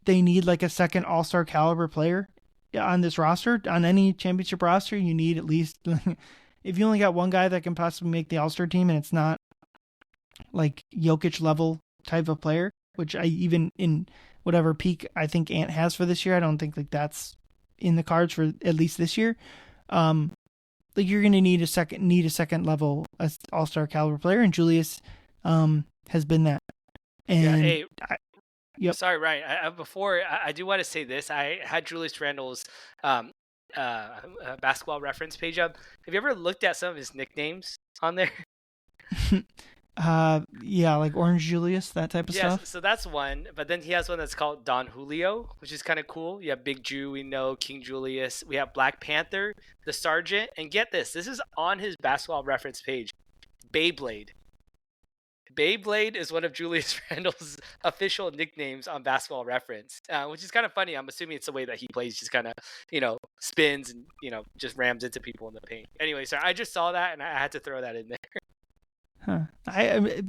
[SPEAKER 1] they need like a second all-star caliber player on this roster. On any championship roster, you need at least if you only got one guy that can possibly make the all-star team, and it's not like Jokic level type of player, which I even in whatever peak I think Ant has for this year, I don't think like that's in the cards for at least this year. Like you're going to need a second level all-star caliber player, and Julius has been that. And
[SPEAKER 2] yeah, hey,
[SPEAKER 1] yep.
[SPEAKER 2] Sorry, Ryan. Before I do want to say this. I had Julius Randle's basketball reference page up. Have you ever looked at some of his nicknames on there?
[SPEAKER 1] Yeah, like Orange Julius, that type of stuff.
[SPEAKER 2] So that's one. But then he has one that's called Don Julio, which is kind of cool. You have Big Jew, we know, King Julius. We have Black Panther, the Sergeant. And get this is on his basketball reference page. Beyblade. Beyblade is one of Julius Randle's official nicknames on Basketball Reference, which is kind of funny. I'm assuming it's the way that he plays, just kind of, spins and, just rams into people in the paint. Anyway, so I just saw that and I had to throw that in there.
[SPEAKER 1] Huh. I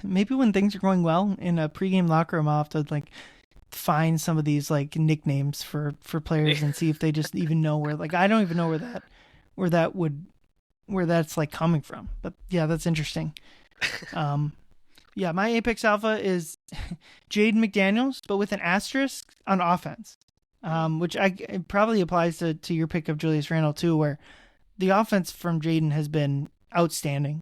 [SPEAKER 1] maybe when things are going well in a pregame locker room, I'll have to like find some of these like nicknames for players and see if they just even know where. Like I don't even know where that's like coming from. But yeah, that's interesting. Yeah, my Apex Alpha is Jaden McDaniels, but with an asterisk on offense, which it probably applies to your pick of Julius Randle too, where the offense from Jaden has been outstanding.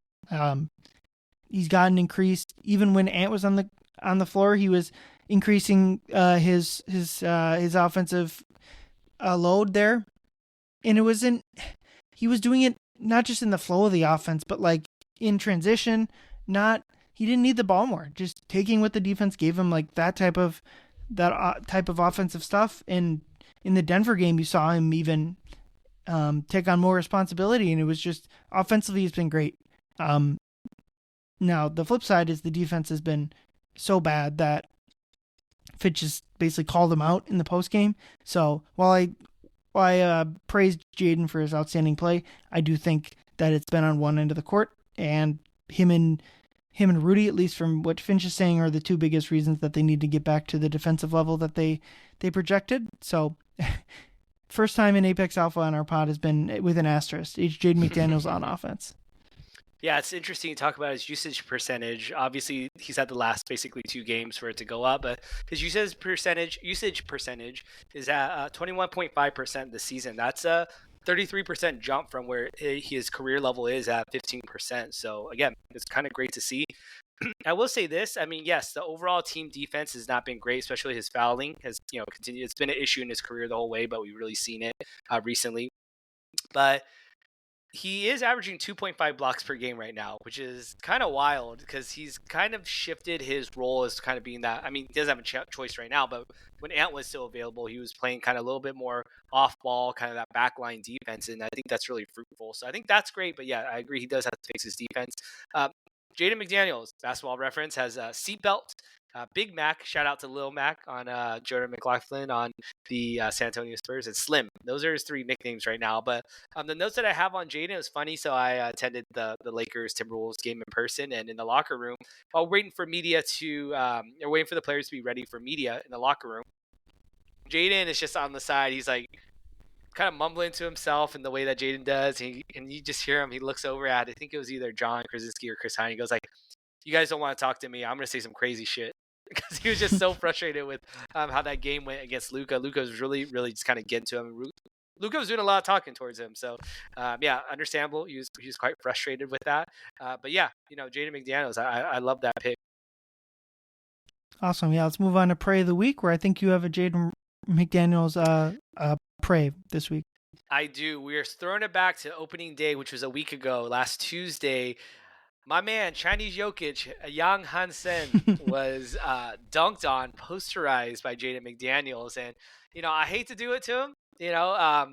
[SPEAKER 1] He's gotten increased even when Ant was on the floor. He was increasing his offensive load there, and he was doing it not just in the flow of the offense, but like in transition. He didn't need the ball more, just taking what the defense gave him, like that type of offensive stuff. And in the Denver game, you saw him even take on more responsibility, and it was just offensively, he's been great. Now the flip side is the defense has been so bad that Fitch just basically called him out in the post game. So while I praised Jaden for his outstanding play, I do think that it's been on one end of the court, and him and Rudy, at least from what Finch is saying, are the two biggest reasons that they need to get back to the defensive level that they projected. So first time in Apex Alpha on our pod has been with an asterisk. It's Jaden McDaniels on offense.
[SPEAKER 2] Yeah, it's interesting to talk about his usage percentage. Obviously, he's had the last basically 2 games for it to go up, but his usage percentage is at 21.5% this season. That's a 33% jump from where his career level is at 15%. So again, it's kind of great to see. I will say this. I mean, yes, the overall team defense has not been great, especially his fouling has, continued. It's been an issue in his career the whole way, but we've really seen it recently. But he is averaging 2.5 blocks per game right now, which is kind of wild because he's kind of shifted his role as kind of being that. I mean, he doesn't have a choice right now, but when Ant was still available, he was playing kind of a little bit more off ball, kind of that backline defense. And I think that's really fruitful. So I think that's great. But yeah, I agree. He does have to fix his defense. Jaden McDaniels, Basketball Reference, has a seatbelt. Big Mac, shout out to Lil Mac on Jordan McLaughlin on the San Antonio Spurs, and Slim. Those are his 3 nicknames right now. But the notes that I have on Jaden is funny. So I attended the Lakers Timberwolves game in person, and in the locker room, while waiting for media or waiting for the players to be ready for media in the locker room, Jaden is just on the side. He's like kind of mumbling to himself in the way that Jaden does. And you just hear him. He looks over at, I think it was either John Krasinski or Chris Hine. He goes like, "You guys don't want to talk to me. I'm going to say some crazy shit." Because he was just so frustrated with how that game went against Luka. Luka was really, really just kind of getting to him. Luka was doing a lot of talking towards him. So, yeah, understandable. He was quite frustrated with that. But yeah, Jaden McDaniels, I love that pick.
[SPEAKER 1] Awesome. Yeah, let's move on to Prey of the Week, where I think you have a Jaden McDaniels Prey this week.
[SPEAKER 2] I do. We are throwing it back to opening day, which was a week ago, last Tuesday. My man, Chinese Jokic, Yang Hansen, was dunked on, posterized by Jaden McDaniels. And, I hate to do it to him,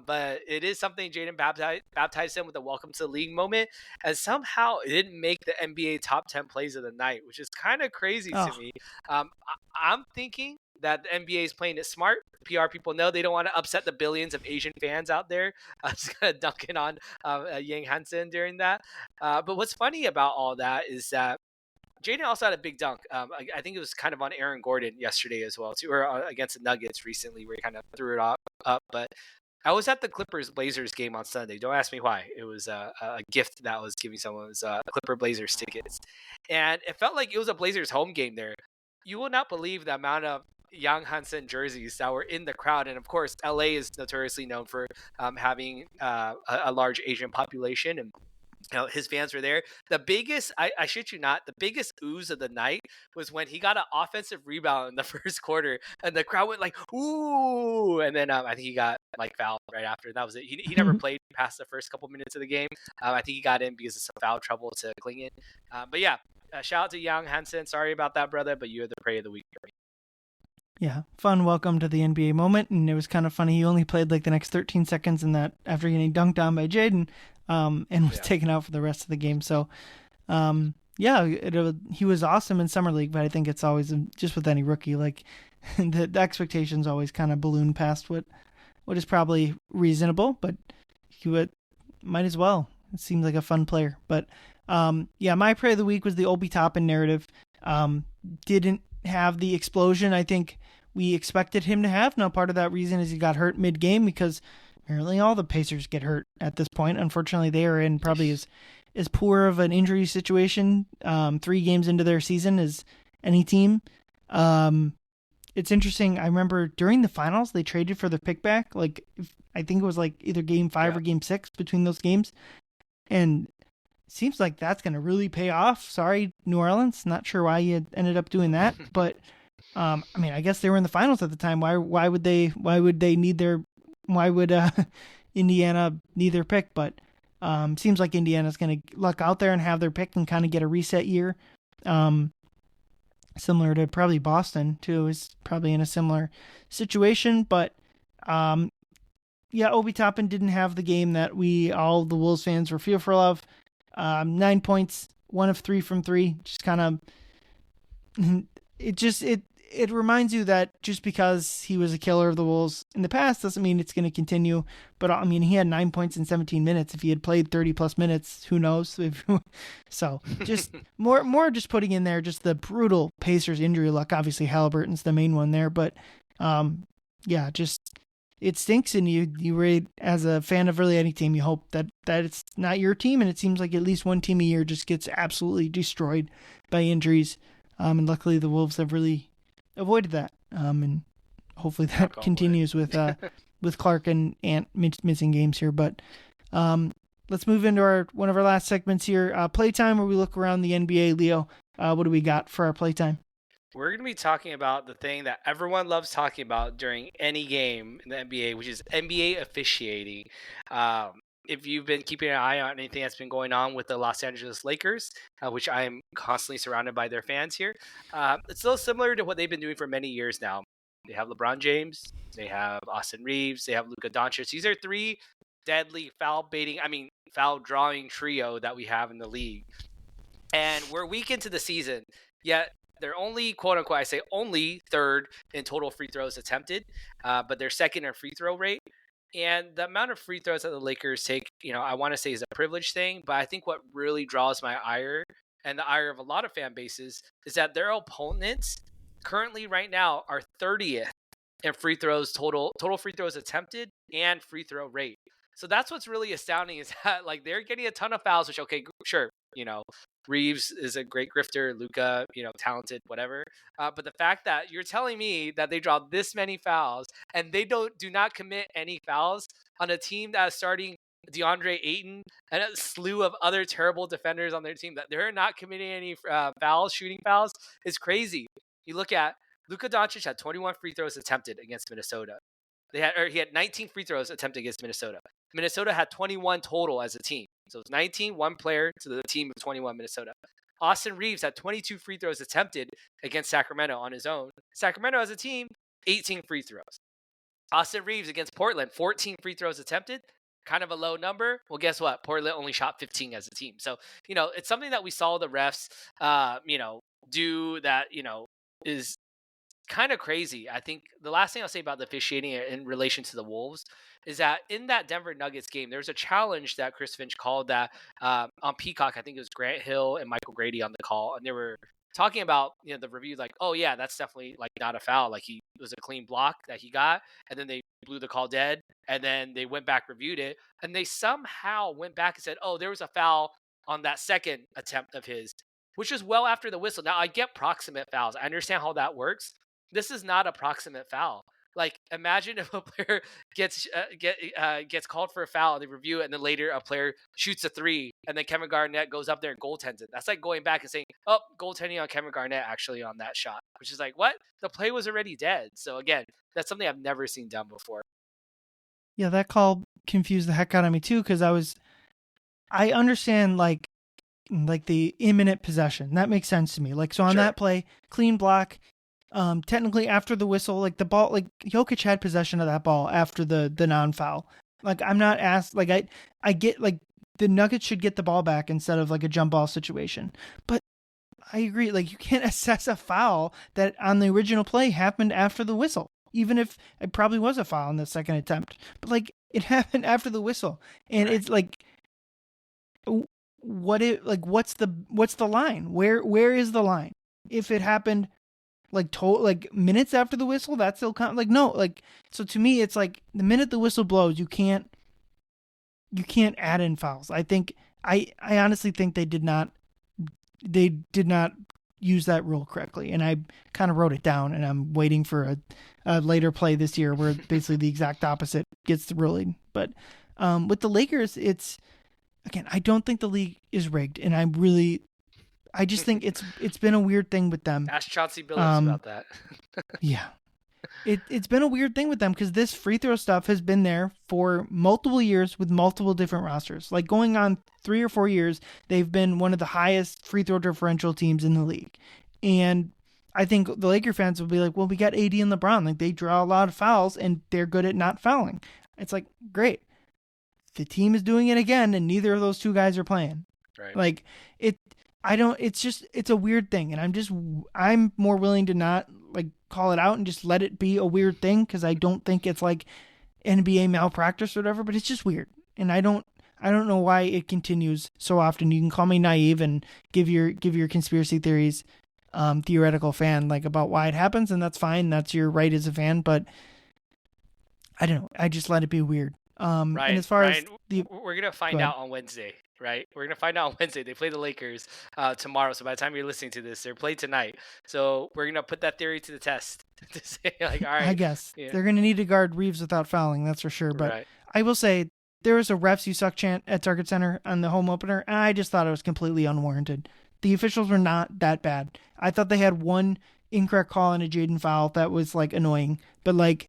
[SPEAKER 2] but it is something Jaden baptized him with a welcome to the league moment. And somehow it didn't make the NBA top 10 plays of the night, which is kind of crazy to me. I'm thinking that the NBA is playing it smart. PR people know they don't want to upset the billions of Asian fans out there. Just kind of dunking on Yang Hansen during that. But what's funny about all that is that Jaden also had a big dunk. I think it was kind of on Aaron Gordon yesterday as well, too, or against the Nuggets recently, where he kind of threw it up. But I was at the Clippers Blazers game on Sunday. Don't ask me why. It was a gift that I was giving someone. It was Clipper Blazers tickets, and it felt like it was a Blazers home game there. You will not believe the amount of Yang Hansen jerseys that were in the crowd. And of course, LA is notoriously known for having a large Asian population, and his fans were there. The biggest, I shit you not, the biggest ooze of the night was when he got an offensive rebound in the first quarter, and the crowd went like, ooh. And then I think he got fouled right after. And that was it. He never played past the first couple minutes of the game. I think he got in because of some foul trouble to Klingon. But yeah, shout out to Yang Hansen. Sorry about that, brother, but you're the prey of the week for me.
[SPEAKER 1] Yeah, fun welcome to the NBA moment, and it was kind of funny. He only played the next 13 seconds in that after getting dunked on by Jaden, and was taken out for the rest of the game. So, he was awesome in summer league, but I think it's always just with any rookie, the expectations always kind of balloon past what is probably reasonable, but he might as well. It seems like a fun player, but my prey of the week was the Obi Toppin narrative. Didn't have the explosion I think we expected him to have. Now, part of that reason is he got hurt mid-game, because apparently all the Pacers get hurt at this point. Unfortunately, they are in probably as poor of an injury situation 3 games into their season as any team. It's interesting. I remember during the finals, they traded for their pick back. I think it was either game 5 or game 6 between those games. And it seems like that's going to really pay off. Sorry, New Orleans. Not sure why you ended up doing that. But, I guess they were in the finals at the time. Why would Indiana need their pick? But seems like Indiana's going to luck out there and have their pick and kind of get a reset year. Similar to probably Boston, too, is probably in a similar situation. But, Obi Toppin didn't have the game that all the Wolves fans were fearful of. 9 points, 1 of 3 from 3. Just kind of, it reminds you that just because he was a killer of the Wolves in the past doesn't mean it's going to continue. But he had 9 points in 17 minutes. If he had played 30 plus minutes, who knows? So just more just putting in there just the brutal Pacers injury luck. Obviously Halliburton's the main one there, but it stinks, and you as a fan of really any team, you hope that it's not your team, and it seems like at least one team a year just gets absolutely destroyed by injuries. And luckily the Wolves have really avoided that. And hopefully that continues with Clark and Ant missing games here. But let's move into one of our last segments here, Playtime, where we look around the NBA. Leo, what do we got for our Playtime?
[SPEAKER 2] We're going to be talking about the thing that everyone loves talking about during any game in the NBA, which is NBA officiating. If you've been keeping an eye on anything that's been going on with the Los Angeles Lakers, which I am constantly surrounded by their fans here, it's still similar to what they've been doing for many years now. They have LeBron James, they have Austin Reeves, they have Luka Doncic. These are 3 deadly foul drawing trio that we have in the league. And we're a week into the season, yet they're only, quote unquote, I say only 3rd in total free throws attempted, but they're 2nd in free throw rate. And the amount of free throws that the Lakers take, I want to say is a privilege thing, but I think what really draws my ire and the ire of a lot of fan bases is that their opponents currently right now are 30th in free throws, total free throws attempted and free throw rate. So that's what's really astounding, is that they're getting a ton of fouls, which, okay, sure, Reeves is a great grifter. Luka, talented, whatever. But the fact that you're telling me that they draw this many fouls and they do not commit any fouls on a team that is starting DeAndre Ayton and a slew of other terrible defenders on their team, that they're not committing any fouls, shooting fouls, is crazy. You look at Luka Doncic had 21 free throws attempted against Minnesota. He had 19 free throws attempted against Minnesota. Minnesota had 21 total as a team. So it's 19, one player to the team of 21 Minnesota. Austin Reeves had 22 free throws attempted against Sacramento on his own. Sacramento as a team, 18 free throws. Austin Reeves against Portland, 14 free throws attempted. Kind of a low number. Well, guess what? Portland only shot 15 as a team. So, it's something that we saw the refs, do that, is kind of crazy. I think the last thing I'll say about the officiating in relation to the Wolves is that in that Denver Nuggets game, there was a challenge that Chris Finch called that on Peacock. I think it was Grant Hill and Michael Grady on the call, and they were talking about the review, like, oh yeah, that's definitely like not a foul. Like it was a clean block that he got, and then they blew the call dead, and then they went back, reviewed it, and they somehow went back and said, oh, there was a foul on that second attempt of his, which is well after the whistle. Now I get proximate fouls. I understand how that works. This is not a proximate foul. Like, imagine if a player gets called for a foul and they review it, and then later a player shoots a three, and then Kevin Garnett goes up there and goaltends it. That's like going back and saying, oh, goaltending on Kevin Garnett actually on that shot, which is like, what? The play was already dead. So again, that's something I've never seen done before.
[SPEAKER 1] Yeah, that call confused the heck out of me too, because I understand like the imminent possession. That makes sense to me. Like, so on that play, clean block. Technically after the whistle, like the ball, like Jokic had possession of that ball after the non-foul. Like, I'm not asked, like I get like the Nuggets should get the ball back instead of like a jump ball situation. But I agree, like you can't assess a foul that on the original play happened after the whistle, even if it probably was a foul in the second attempt. But like it happened after the whistle, and it's like, what's the line? Where is the line? If it happened like minutes after the whistle, that still count? Like, no, like, so to me, it's like the minute the whistle blows, you can't add in fouls. I think, I honestly think they did not use that rule correctly. And I kind of wrote it down, and I'm waiting for a later play this year where basically the exact opposite gets the ruling. But, with the Lakers, it's, again, I don't think the league is rigged, and I just think it's been a weird thing with them.
[SPEAKER 2] Ask Chauncey Billups about that.
[SPEAKER 1] Yeah. It's been a weird thing with them because this free throw stuff has been there for multiple years with multiple different rosters. Like going on 3 or 4 years, they've been one of the highest free throw differential teams in the league. And I think the Laker fans will be like, well, we got AD and LeBron. Like they draw a lot of fouls and they're good at not fouling. It's like, great. The team is doing it again and neither of those two guys are playing.
[SPEAKER 2] Right.
[SPEAKER 1] Like it's a weird thing, and I'm more willing to not like call it out and just let it be a weird thing, because I don't think it's like NBA malpractice or whatever, but it's just weird, and I don't know why it continues so often. You can call me naive and give your conspiracy theories, theoretical fan, like about why it happens, and that's fine. That's your right as a fan, but I don't know. I just let it be weird.
[SPEAKER 2] Ryan,
[SPEAKER 1] and as far as
[SPEAKER 2] we're gonna find out on Wednesday. Right, we're gonna find out on Wednesday. They play the Lakers tomorrow, so by the time you're listening to this, they're played tonight. So we're gonna put that theory to the test to say, like, all right,
[SPEAKER 1] I guess they're gonna need to guard Reeves without fouling, that's for sure. But
[SPEAKER 2] right.
[SPEAKER 1] I will say there was a refs you suck chant at Target Center on the home opener, and I just thought it was completely unwarranted. The officials were not that bad. I thought they had one incorrect call on a Jaden foul that was like annoying, but like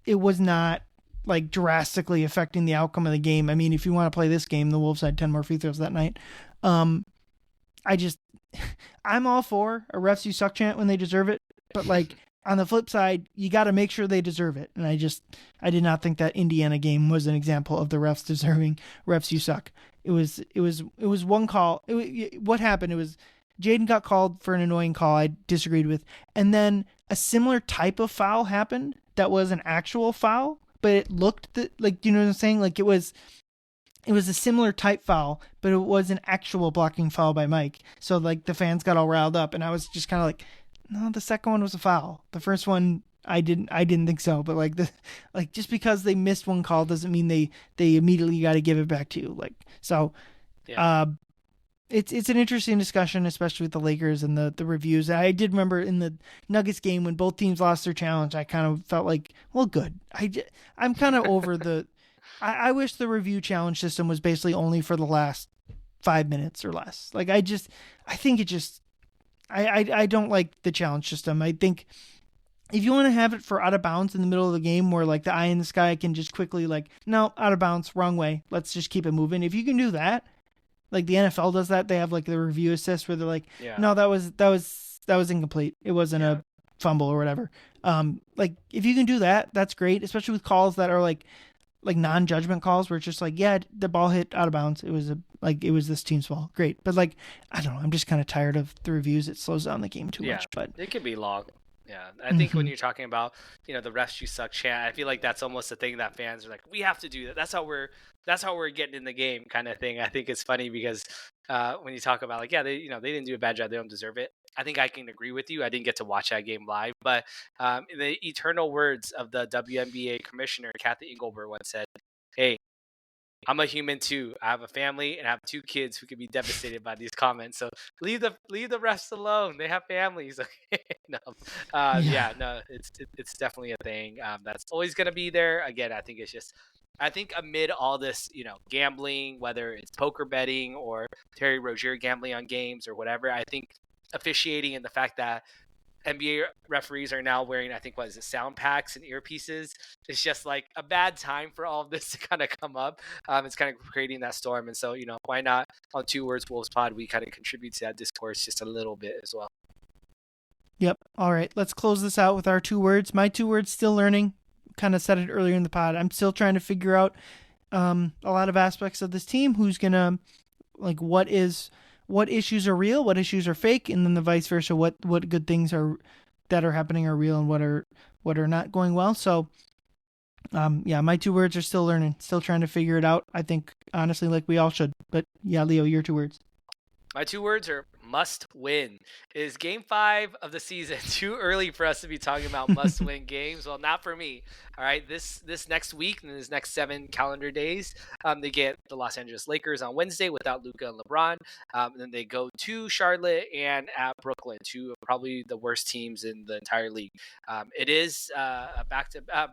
[SPEAKER 1] it was not like drastically affecting the outcome of the game. I mean, if you want to play this game, the Wolves had 10 more free throws that night. I'm all for a refs you suck chant when they deserve it, but like on the flip side, you got to make sure they deserve it. And I did not think that Indiana game was an example of the refs deserving refs you suck. It was one call. What happened? It was Jaden got called for an annoying call I disagreed with, and then a similar type of foul happened that was an actual foul, but it looked like, you know what I'm saying? Like it was a similar type foul, but it was an actual blocking foul by Mike. So like the fans got all riled up, and I was just kind of like, no, the second one was a foul. The first one, I didn't think so. But like just because they missed one call doesn't mean they immediately got to give it back to you. Like, so,
[SPEAKER 2] yeah.
[SPEAKER 1] It's an interesting discussion, especially with the Lakers and the reviews. I did remember in the Nuggets game when both teams lost their challenge, I kind of felt like, well, good. I'm kind of over the. I wish the review challenge system was basically only for the last 5 minutes or less. Like I think it just. I don't like the challenge system. I think if you want to have it for out of bounds in the middle of the game where like the eye in the sky can just quickly like, no, out of bounds, wrong way. Let's just keep it moving. If you can do that, like the NFL does that. They have like the review assist where they're like, no, that was incomplete. It wasn't a fumble or whatever. Like if you can do that, that's great, especially with calls that are like non-judgment calls where it's just like, yeah, the ball hit out of bounds. It was this team's ball. Great. But like, I don't know. I'm just kind of tired of the reviews. It slows down the game too much, but
[SPEAKER 2] it can be long. Yeah. I think when you're talking about, the refs you suck chant, I feel like that's almost the thing that fans are like, we have to do that. That's how we're getting in the game kind of thing. I think it's funny because when you talk about like, yeah, they didn't do a bad job. They don't deserve it. I think I can agree with you. I didn't get to watch that game live, but in the eternal words of the WNBA commissioner, Kathy Engelbert once said, hey, I'm a human too. I have a family and I have 2 kids who could be devastated by these comments. So leave the refs alone. They have families. No, no, it's definitely a thing that's always going to be there. Again, I think amid all this, gambling, whether it's poker betting or Terry Rozier gambling on games or whatever, I think officiating and the fact that NBA referees are now wearing, I think, sound packs and earpieces. It's just like a bad time for all of this to kind of come up. It's kind of creating that storm. And so, why not on Two Words Wolves Pod, we kind of contribute to that discourse just a little bit as well.
[SPEAKER 1] Yep. All right. Let's close this out with our 2 words. My 2 words, still learning. Kind of said it earlier in the pod. I'm still trying to figure out a lot of aspects of this team. Who's going to, like, what issues are real, what issues are fake, and then the vice versa. What good things that are happening are real and what are not going well. So, my 2 words are still learning, still trying to figure it out. I think honestly, like we all should. But yeah, Leo, your 2 words.
[SPEAKER 2] My 2 words are must win. Is game 5 of the season too early for us to be talking about must win games? Well, not for me. All right, this next week and this next 7 calendar days, they get the Los Angeles Lakers on Wednesday without Luka and LeBron. Then they go to Charlotte and at Brooklyn, 2 of probably the worst teams in the entire league. It is a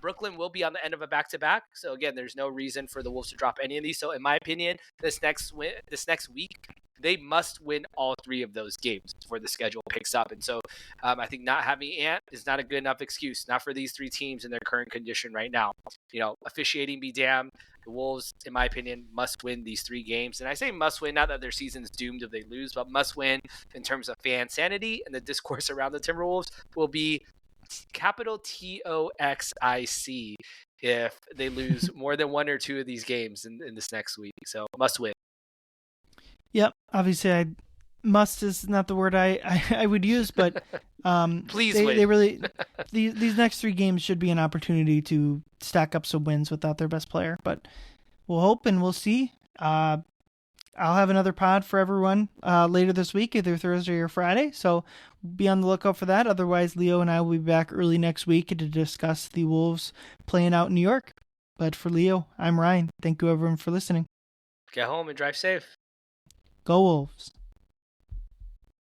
[SPEAKER 2] Brooklyn will be on the end of a back-to-back. So again, there's no reason for the Wolves to drop any of these. So in my opinion, this next week, they must win all 3 of those games before the schedule picks up. And so I think not having Ant is not a good enough excuse, not for these 3 teams in their current condition right now. Officiating be damned. The Wolves, in my opinion, must win these 3 games. And I say must win, not that their season's doomed if they lose, but must win in terms of fan sanity. And the discourse around the Timberwolves will be capital TOXIC if they lose more than 1 or 2 of these games in this next week. So must win.
[SPEAKER 1] Yep. Obviously, must is not the word I would use, but
[SPEAKER 2] please
[SPEAKER 1] win. They really these next 3 games should be an opportunity to stack up some wins without their best player. But we'll hope and we'll see. I'll have another pod for everyone later this week, either Thursday or Friday. So be on the lookout for that. Otherwise, Leo and I will be back early next week to discuss the Wolves playing out in New York. But for Leo, I'm Ryan. Thank you everyone for listening.
[SPEAKER 2] Get home and drive safe.
[SPEAKER 1] Go Wolves.